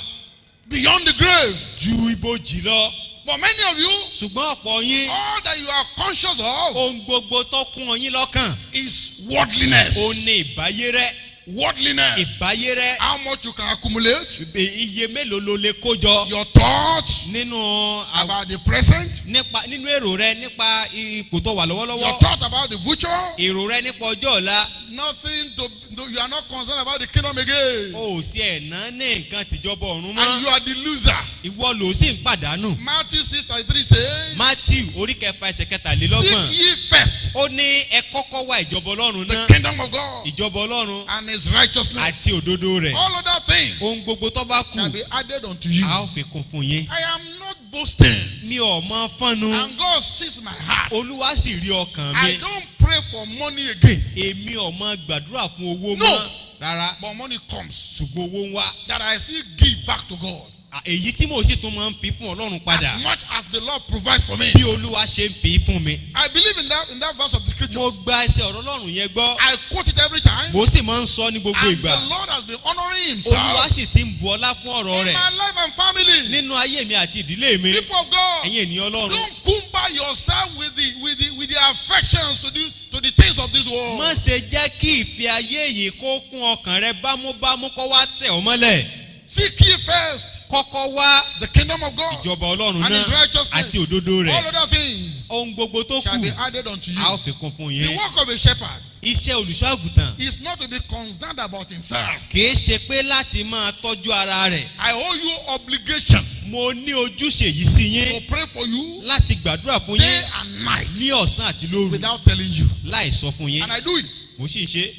beyond the grave. Ju ibojì lọ. But many of you, Ṣùgbọ́n ọ̀pọ̀ yín. all that you are conscious of Ohun gbogbo tó kún ọ yín lọ́kàn. is worldliness. Ó ní ìbáyérẹ́. Worldliness. Ìbáyérẹ́. How much you can accumulate, Iye mélòó ló lè kó jọ. your thoughts Nínú about the present, nínú èrò rẹ nípa ipò tó wà your lọ́wọ́lọ́wọ́. thought about the future, Èrò rẹ nípa ọjọ́ ọ̀la. nothing to, you are not concerned about the kingdom again. O ò sí ẹ̀ná ní nǹkan tìjọba ọ̀run And mọ́. you are the loser. Ìwọ ló sì ń pàdánù. Matthew 6:33 says, Matthew orí kẹfà ẹsẹ̀ seek kẹtàlélọ́gbọ̀n. ye first Ó ní ẹ kọ́kọ́ wá ìjọba Ọlọ́run the náà. kingdom of God Ìjọba Ọlọ́run and his righteousness. àti òdodo rẹ̀. All other things Ohun gbogbo tó bá kù shall be added unto you. a ó fi kún fún yín. I am not boasting, Mi ò mọ fọ́nu. and God sees my heart. Olúwa sì rí ọkàn I mi. don't pray for money again, Èmi ò mọ gbàdúrà fún owó No. mọ́ rárá. but money comes Ṣùgbọ́n owó ń wá. that I still give back to God. Èyí tí mo sì tún máa ń fi fún Ọlọ́run padà. As much as the Lord provides for me. Bí Olúwa ṣe ń fi fún mi. I believe in that verse of the scripture. Mo gba ẹsẹ̀ ọ̀rọ̀ Ọlọ́run yẹn gbọ́. I quote it every time. Mo sì máa ń sọ ní gbogbo And ìgbà. the Lord has been honoring Olúwa himself sì ti ń bu ọlá fún ọ̀rọ̀ in rẹ̀. my life and family. Nínú ayé mi àti ìdílé mi. People of God, Ẹ̀yin ènìyàn Ọlọ́run. don't kumba yourself with the affections to the things of this world. Má ṣe jẹ́ kí ìfẹ́ ayé yìí kó kún ọkàn rẹ bámúbámú kó wá tẹ̀ ọ́ mọ́lẹ̀. Seek ye first Kọ́kọ́ wá the kingdom of God ìjọba Ọlọ́run and his náà righteousness. àti òdodo All rẹ̀. other things Ohun gbogbo tó shall be kù added unto you. a ó fi kún fún The yín. work of a shepherd Iṣẹ́ olùṣọ́ àgùntàn is not to be concerned about himself. kìí ṣe pé láti máa tọ́jú ara rẹ̀. I owe you obligation Mo ní ojúṣe yìí sí to yín pray for you láti gbàdúrà fún day yín and night ní ọ̀sán àti lóru without telling you. láì sọ fún yín. And I do it. Mo sì ń ṣe.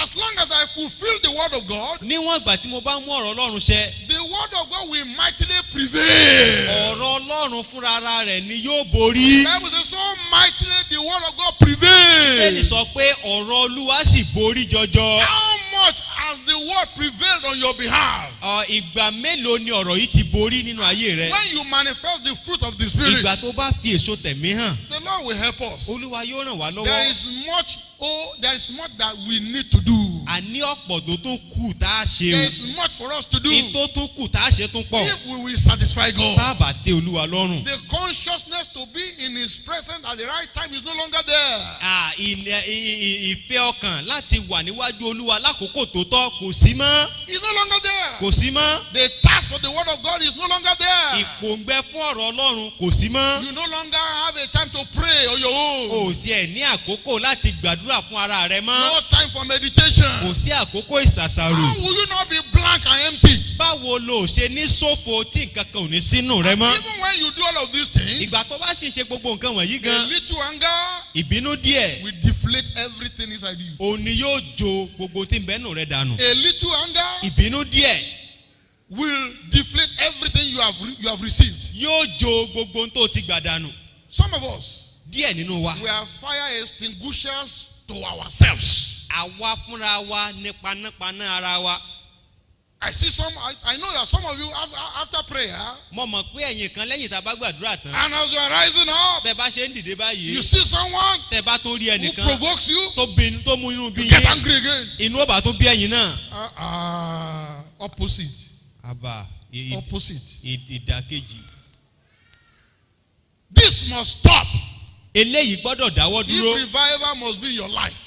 As long as I fulfill the word of God, Níwọ̀n ìgbà tí mo bá mú ọ̀rọ̀ Ọlọ́run ṣẹ, the word of God will mightily prevail. ọ̀rọ̀ Ọlọ́run fúnra ara rẹ̀ ni yóò borí. The Bible says, so mightily the word of God Bẹ́ẹ̀ni prevails. sọ pé ọ̀rọ̀ Olúwa sì borí jọjọ. How much has the word prevailed on your behalf? Ìgbà mélòó ni ọ̀rọ̀ yìí ti borí nínú ayé rẹ? When you manifest the fruit of the Spirit, Ìgbà tó bá fi èso tẹ̀mí hàn, the Lord will help us. Olúwa yóò ràn wá There lọ́wọ́. there is much that we need to do. Àní ọ̀pọ̀ tó kù tá a ṣe There o. is much for us to do. Ìtó tó kù tá a ṣe tún pọ̀. If we will satisfy God. Tá a bá tẹ́ Olúwa lọ́rùn. The consciousness to be in His presence at the right time is no longer there. Ìfẹ́ ọkàn láti wà níwájú Olúwa lákòókò tó tọ́ kò sí mọ́. It's no longer there. Kò sí mọ́. The task for the word of God is no longer there. Ìpòǹgbẹ fún ọ̀rọ̀ Ọlọ́run kò sí mọ́. You no longer have a time to pray on your own. Kò sí ẹ̀ ní àkókò láti gbàdúrà fún ara rẹ mọ́. No time for meditation. Kò sí àkókò ìṣàṣàrò. How will you not be blank and empty? Báwo lo ṣe ní ṣòfò tí nǹkan kan ò ní sínú rẹ mọ́? Even when you do all of these things, Ìgbà tó bá sì ń ṣe gbogbo nǹkan wọ̀nyí a gan. little anger, ìbínú díẹ̀ will deflate everything inside you. òun ni yóò jó gbogbo tí ń bẹ nù rẹ dànù. A little anger ìbínú díẹ̀ will deflate everything you have received. yóò jó gbogbo tó ti gbà dànù. Some of us, díẹ̀ nínú wa. we are fire extinguishers to ourselves. àwa fúnra wa ní panápaná ara wa. I see some, I know that some of you after prayer, mo mọ̀ pé ẹ̀yin kan lẹ́yìn tá a bá gbàdúrà tán. and as you are rising up, bẹ́ẹ̀ bá ṣe ń dìde báyìí. you see someone tẹ́ bá tó rí who ẹnìkan provokes you, tó mú inú bí you get yín. angry again. inú ọba tó bí ẹ̀yin náà. Opposite. àbá Opposite. ìdàkejì. This must stop. eléyìí gbọ́dọ̀ dáwọ́ dúró. If revival must be your life.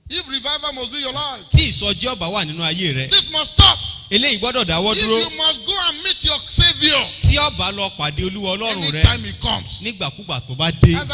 If revival must be your life. tí ìsọjí ọba wà nínú ayé rẹ. This must stop. eléyìí gbọ́dọ̀ dáwọ́ If dúró. you must go and meet your Savior tí ọba lọ pàdé olúwa ọlọ́run rẹ anytime he comes. nígbàkúgbà tó bá dé. As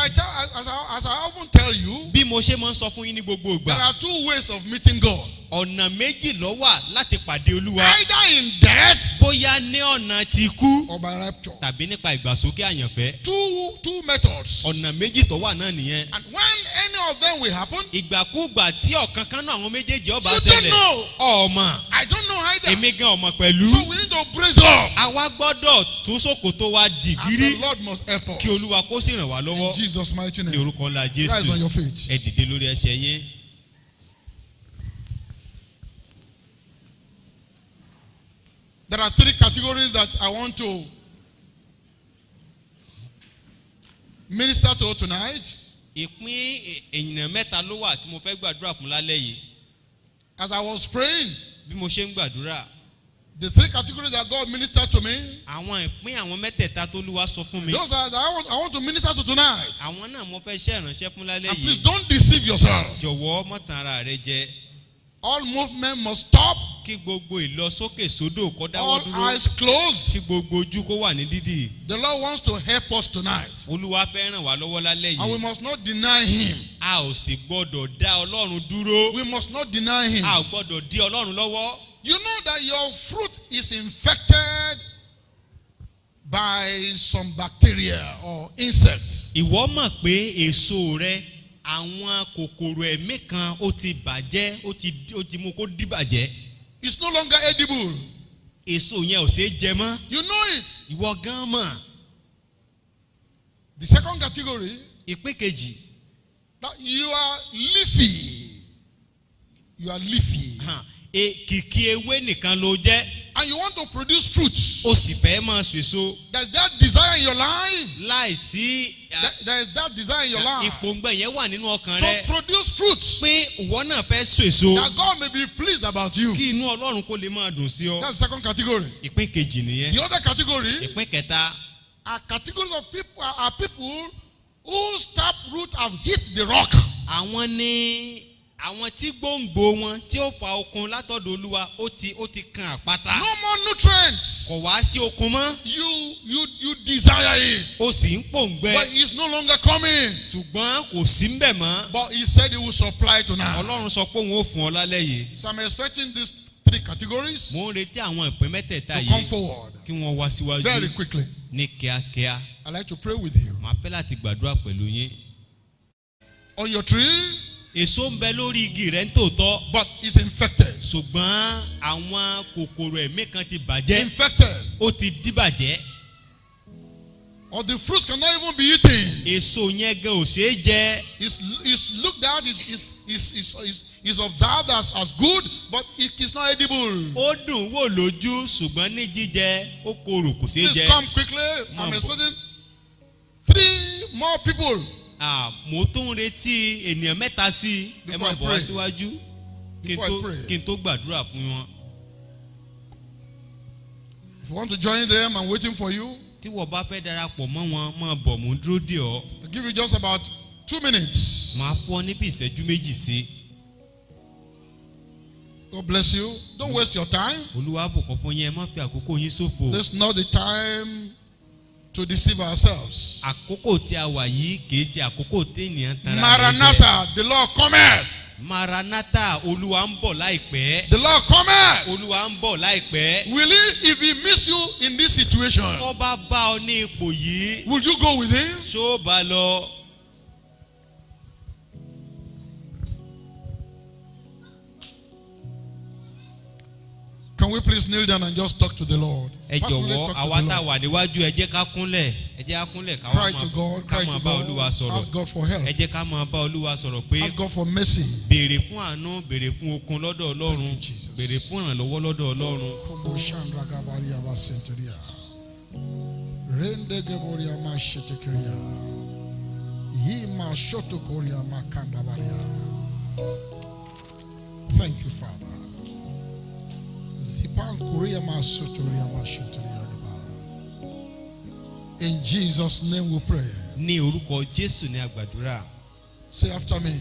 I often tell you, bí mo ṣe máa ń sọ fún yín ní gbogbo ìgbà. there are two ways of meeting God. ọ̀nà méjì ló wà láti pàdé olúwa. Either in death bóyá ní ọ̀nà ti ikú or by rapture. tàbí nípa ìgbàsókè àyànfẹ́. Two methods. ọ̀nà méjì tó wà náà nìyẹn. And when any of them will happen, ìgbàkúgbà tí ọ̀kan kan náà àwọn méjèèjì ọba you don't ṣẹlẹ̀ know. ọmọ I don't know either. èmi gan ọmọ pẹ̀lú. So we need to brace up. àwa gbọ́dọ̀ tún ṣòkòtò wa And dìgírí the Lord must help us. kí olúwa kó sì ràn wá In lọ́wọ́ Jesus' mighty ní name. orúkọ ńlá Rise on jésù. your feet. ẹ dìde lórí ẹsẹ̀ yín. There are three categories that I want to minister to tonight. ìpín ènìyàn mẹ́ta ló wà tí mo fẹ́ gbàdúrà fún lálẹ́ yìí. As I was praying, bí mo ṣe ń gbàdúrà the three categories that God ministered to me, àwọn ìpín àwọn mẹ́tẹ̀ẹ̀ta tó lúwa sọ fún mi. those are that I want to minister to tonight. àwọn náà mo fẹ́ ṣe ìránṣẹ́ fún lálẹ́ And please yìí. don't deceive yourself. jọ̀wọ́ mọ̀tàn ara rẹ jẹ. All movement must stop. kí gbogbo ìlọsókè sódò kó dáwọ́ All dúró. eyes closed. kí gbogbo ojú kó wà ní dídì. The Lord wants to help us tonight. olúwa fẹ́ ràn wá lọ́wọ́ lálẹ́ And we yìí. must not deny Him. a ò sì gbọ́dọ̀ dá ọlọ́run dúró. We must not deny Him. a ò gbọ́dọ̀ dí ọlọ́run lọ́wọ́. You know that your fruit is infected by some bacteria or insects. ìwọ mọ̀ pé èso rẹ àwọn kòkòrò ẹ̀mí kan ó ti bàjẹ́ ó ti mú kó dìbàjẹ́. It's no longer edible. èso yẹn ò ṣeé jẹ mọ́. You know it. ìwọ gan mọ̀. The second category, ìpín kejì. that you are leafy. You are leafy. kìkì ewé nìkan ló jẹ́. And you want to produce fruits. o sì fẹ́ máa ṣèso. There's that desire in your life. láìsí There is that desire in your life. ìpòǹgbẹ yẹn wà nínú ọkàn To rẹ. produce fruits. pé ìwọ náà fẹ́ ṣèso. That God may be pleased about you. kí inú ọlọ́run kó lè máa dùn sí ọ. That's the second category. ìpín kejì nìyẹn. The other category ìpín kẹta. are categories of people are people whose tap root have hit the rock. àwọn ní àwọn tí gbòǹgbò wọn tí ó fa okun látọ̀dọ̀ olúwa ó ti kan àpáta. No more nutrients. kò wá sí okun mọ́. You desire it. ó sì ń pòǹgbẹ. But it's no longer coming. ṣùgbọ́n kò sí ń bẹ̀ mọ́. But He said He will supply tonight. ọlọ́run sọ pé òun ó fún ọ lálẹ́ yìí. So I'm expecting these three categories mo ń retí àwọn ìpín mẹ́tẹ̀ẹ̀ta to come yìí forward kí wọ́n wá síwájú very quickly. ní kíákíá. I'd like to pray with you. màá fẹ́ láti gbàdúrà pẹ̀lú yín. On your tree, èso ń bẹ lórí igi rẹ̀ ń tòótọ́. but it's infected. ṣùgbọ́n àwọn kòkòrò ẹ̀mí kan ti bàjẹ́. Infected. ó ti díbàjẹ́. Or the fruits cannot even be eaten. èso yẹn gan ò ṣeé jẹ. It's looked at, is observed as good, but it's not edible. ó dùn wò lójú ṣùgbọ́n ní jíjẹ ó korò kò ṣeé Please jẹ. come quickly. I'm Mom. expecting 3 more people. mo tún ń retí ènìyàn mẹ́ta sí i. ẹ Before máa I bọ̀ wá pray. síwájú Before I pray. kí n tó gbàdúrà fún wọn. If you want to join them, I'm waiting for you. tí wọ́n bá fẹ́ darapọ̀ mọ́ wọn máa bọ̀ mú dúró dè ọ́. I'll give you just about 2 minutes. màá fún ọ níbi ìṣẹ́jú méjì sí. God bless you. Don't waste your time. olúwa bùkún fún yín ẹ má fi àkókò yín ṣòfò. This is not the time to deceive ourselves. àkókò tí a wà yìí kìí ṣe àkókò tí ènìyàn tanra rẹ̀ jẹ. Maranatha, the Lord cometh. Maranatha, olúwa ń bọ̀ láìpẹ́. The Lord cometh. olúwa ń bọ̀ láìpẹ́. Will He, if He meets you in this situation, tó bá bá ọ ní ipò yìí will you go with Him? ṣó bá lọ. Can we please kneel down and just talk to the Lord? ẹ Personally jọ̀wọ́ talk to àwa the tá a Lord. wà níwájú ẹ jẹ́ ká kúnlẹ̀ ká Cry to God, ká cry máa to bá Olúwa God. sọ̀rọ̀. Ask God for help. ẹ jẹ́ ká máa bá Olúwa sọ̀rọ̀ pé Ask God for mercy. béèrè fún àánú, béèrè fún okun lọ́dọ̀ Ọlọ́run, Thank you, Jesus. béèrè fún ìrànlọ́wọ́ lọ́dọ̀ Ọlọ́run. Kobo Shandra Gabaria Basenteria. Rende Geboria Mashetekeria. Yima Shotokoria Makandabaria. Thank you, Father. Zipal Korea Masotoria Masheteria. In Jesus' name we pray. Ní orúkọ Jésù ní a gbàdúrà. Say after me.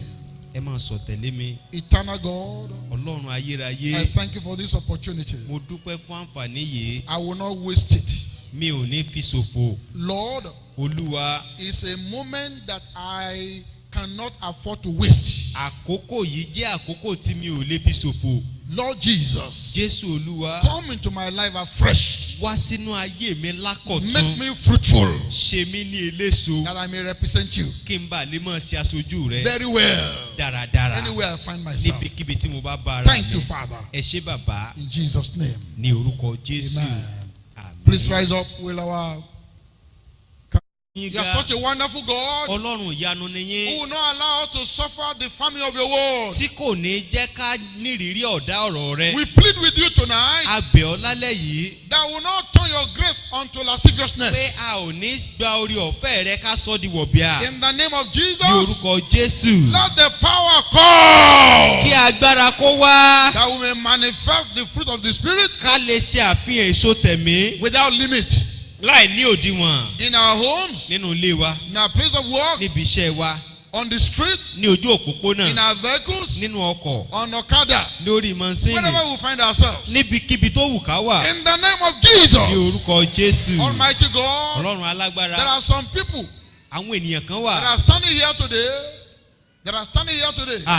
Ẹ máa sọ tẹ̀lé mi. Eternal God, Ọlọ́run ayérayé. I thank you for this opportunity. Mo dúpẹ́ fún àǹfààní yìí. I will not waste it. Mi ò ní fi ṣòfò. Lord, Olúwa, it's a moment that I cannot afford to waste. àkókò yìí jẹ́ àkókò tí mi ò lè fi ṣòfò. Lord Jesus, Jésù Olúwa, come into my life afresh. wá sínú ayé mi Make lákọ̀tún. me fruitful, Ṣe mí ní eléso. that I may represent you Kí n bá lè máa ṣe aṣojú rẹ very well dáradára. anywhere I find myself. Níbikíbi tí mo bá bá ara Thank you, mi. Father. Ẹ ṣé bàbá, In Jesus' name. ní orúkọ Jésù. Amen. Àmín. Please rise up with our. You are Yínká, such a wonderful God Ọlọ́run ìyanu ni who yín. will not allow us to suffer the famine of your word. Tí kò ní jẹ́ ká nírìírí ọ̀dá ọ̀rọ̀ rẹ. We plead with you tonight A bẹ̀ ọ́ lálẹ́ yìí that will not turn your grace unto pé lasciviousness. a ò ní gba orí ọ̀fẹ́ rẹ ká sọ di wọ̀bìà. In the name of Ní Jesus, orúkọ Jésù. let the power come Kí agbára kó wá. that we may manifest the fruit of the Spirit Ká lè ṣe àfihàn èso tẹ̀mí without limit láì ní òdiwọ̀n. in our homes, Nínú ilé wa, in our place of work, níbi iṣẹ́ wa, on the street, ní ojú òpópónà, in our vehicles, nínú ọkọ̀, on Okada, lórí mọ́sínì, wherever we find ourselves. níbikíbi tó wù ká wà. In the name of Ní Jesus, orúkọ Jésù. Almighty God, Ọlọ́run there alágbára. are some people Àwọn ènìyàn kan that wà are standing here today,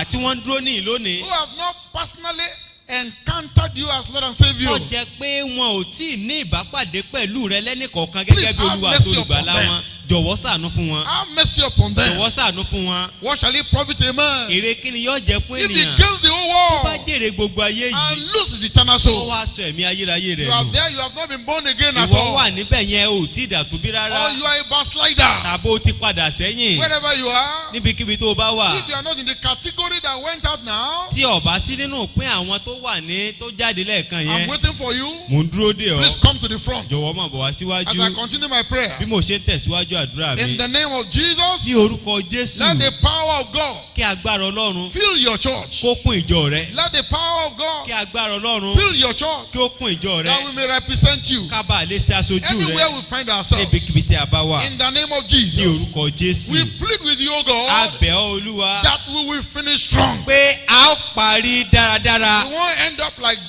tí wọ́n ń dúró ní lónìí. who have not personally encountered you as Lord and Savior. Ó jẹ́ pé wọn ò tí ì ní ìbápàdé pẹ̀lú rẹ lẹ́nìkọ̀ọ̀kan gẹ́gẹ́ bí Please have Olúwa mercy tó upon olùgbàlà them. wọn. Jọ̀wọ́ ṣàánú fún wọn. Have mercy upon them. Jọ̀wọ́ ṣàánú fún wọn. What shall it profit a man Èrè kí ni yóò jẹ́ fún if he ènìyàn gains the whole tó bá world jèrè gbogbo ayé and yìí lose his eternal ó soul? wá sọ ẹ̀mí ayérayé rẹ̀ You are nù. there, you have not been born again at Ìwọ all. wà níbẹ̀ yẹn ò tí ì dàtúbí rárá. Or you are a backslider. Tàbó ti padà sẹ́yìn. Wherever you are, Níbikíbi tó o bá wà. if you are not in the category that went out now, Tí o bá sí nínú òpin àwọn tó wà ní tó jáde lẹ́ẹ̀kan I'm yẹn. waiting for you. Mò ń dúró dè Please ọ́. come to the front Jọ̀wọ́ máa bọ̀ wá as I síwájú. continue my prayer. Bí mo ṣe ń tẹ̀síwájú àdúrà mi. In the name of Jesus, Ní orúkọ Jésù. let the power of God Kí agbára Ọlọ́run fill your church. kó kún ìjọ rẹ. Let the power of Kí God agbára Ọlọ́run fill your church kí ó kún ìjọ that we rẹ. may represent you Ká bàa lè ṣe aṣojú anywhere rẹ we find ourselves. níbikíbi tí a bá wà. In the name of Ní Jesus, orúkọ Jésù. we plead with you, O A God, bẹ̀ ọ́ Olúwa that we will finish strong. pé a ó parí dáradára. We won't end up like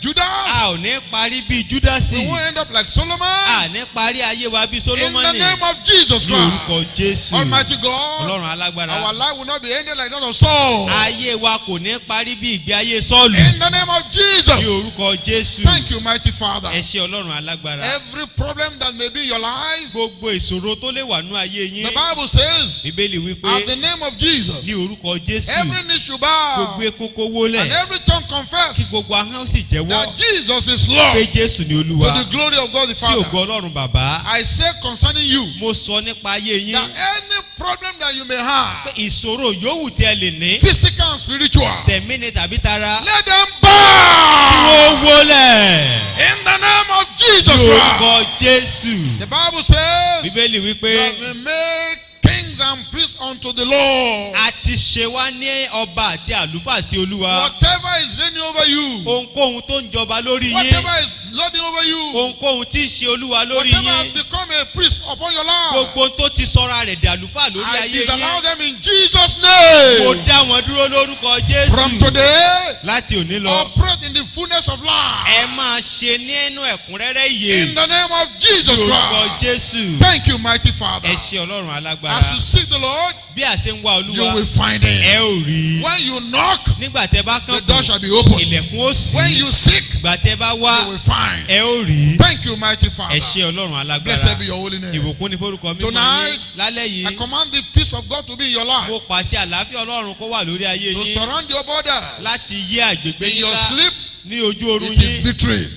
Judas. A ò ní parí bíi Júdásì. We won't end up like Solomon. A ní parí ayé wa bíi In the Sólómọ́nì. name of Jesus Ní orúkọ Christ, Jésù. Almighty God, Ọlọ́run alágbára. our life will not be ended like that of Saul. Ayé wa kò ní parí bí ìgbé ayé Sọ́ọ̀lù. In the name of Ní Jesus, orúkọ Jésù. thank you, mighty Father. Ẹ ṣé Ọlọ́run alágbára. Every problem that may be in your life, Gbogbo ìṣòro tó lè wà nú ayé the yín. Bible says, Bíbélì wípé at the name of Jesus, ní orúkọ Jésù. every knee should bow Gbogbo kókó and wólẹ̀. every tongue Kí confess gbogbo ahọ́n ó sì jẹ́wọ́ that Jesus is Lord, pé Jésù ni to Olúwa. the glory of God the Sí ògo Father. Ọlọ́run Bàbá. I say concerning you, Mo sọ nípa ayé yín. that any problem that you may Pé have, ìṣòro yòówù tí ẹ lè ní. physical and spiritual, Tẹ̀mí ni tàbí tara. let them Ó bow wólẹ̀. in the name of Ní Jesus orúkọ Christ. Jésù. The Bible says, Bíbélì you wípé have been made kings and priests unto the Lord. a ti ṣe wá ní ọba àti àlùfáà sí Olúwa. Whatever is reigning over you, Ohunkóhun tó ń jọba lórí yín. whatever is lording over you, Ohunkóhun tí ń ṣe Olúwa lórí whatever has yín. become a priest upon your life, Gbogbo tó ti sọra rẹ̀ di àlùfáà lórí I ayé disallow yín. them in Jesus' Mo name. dá wọn dúró lórúkọ From Jésù. today, Láti òní lọ. operate in the fullness of life. Ẹ máa ṣe nínú ẹ̀kúnrẹ́rẹ́ ìyè. In the name of Jesus Lórúkọ Christ. Jésù. Thank you, mighty Father. Ẹ ṣé Ọlọ́run alágbára. As you seek the Lord, Bí a ṣe ń wá you will Olúwa, find ẹ him. ò rí. When you knock, Nígbà tẹ́ bá the door kàn shall be opened. ilẹ̀kùn ó ṣí. When you seek, Ìgbà tẹ́ bá wá, you will find. ẹ ó rí. Thank you, mighty Father. Ẹ ṣé Ọlọ́run alágbára. Blessed be your holy name. Ìbùkún ni forúkọ mímọ́ yín. Tonight, Lálẹ́ I yìí, command the peace of God to be in your life, mo pàṣẹ àlàáfíà Ọlọ́run kó wà lórí ayé to yín. surround your borders Láti yí àgbègbè in yín your ká. sleep, ní ojú oorun It is yín victory.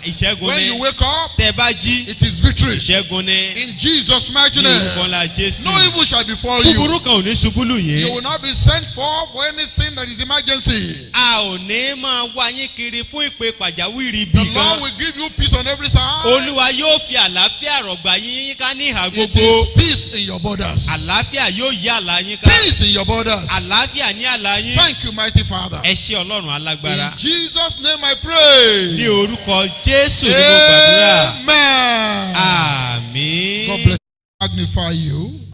ìṣẹ́gun When you ni wake up, tẹ́ bá jí it is victory. ìṣẹ́gun ni In Jesus' mighty ní orúkọ name. ńlá Jésù No evil shall befall you. búburú kan ò ní ṣubú lù You yín will not be sent for anything that is emergency. a ò ní máa wá yín kiri fún ìpè pàjáwìrì The bí Lord gan will give you peace on every side. olúwa yóò fi àlàáfíà rọ̀gbà yín ká ní ìhà It gbogbo is peace in your borders. àlàáfíà yóò yí àlá yín ká Peace in your borders. àlàáfíà ní àlá yín Thank you, mighty Father. ẹ ṣé ọlọ́run alágbára In Jesus' name I pray. ní orúkọ Jésù ni mo gbàdúrà Amen. àmín. God bless you. Magnify you.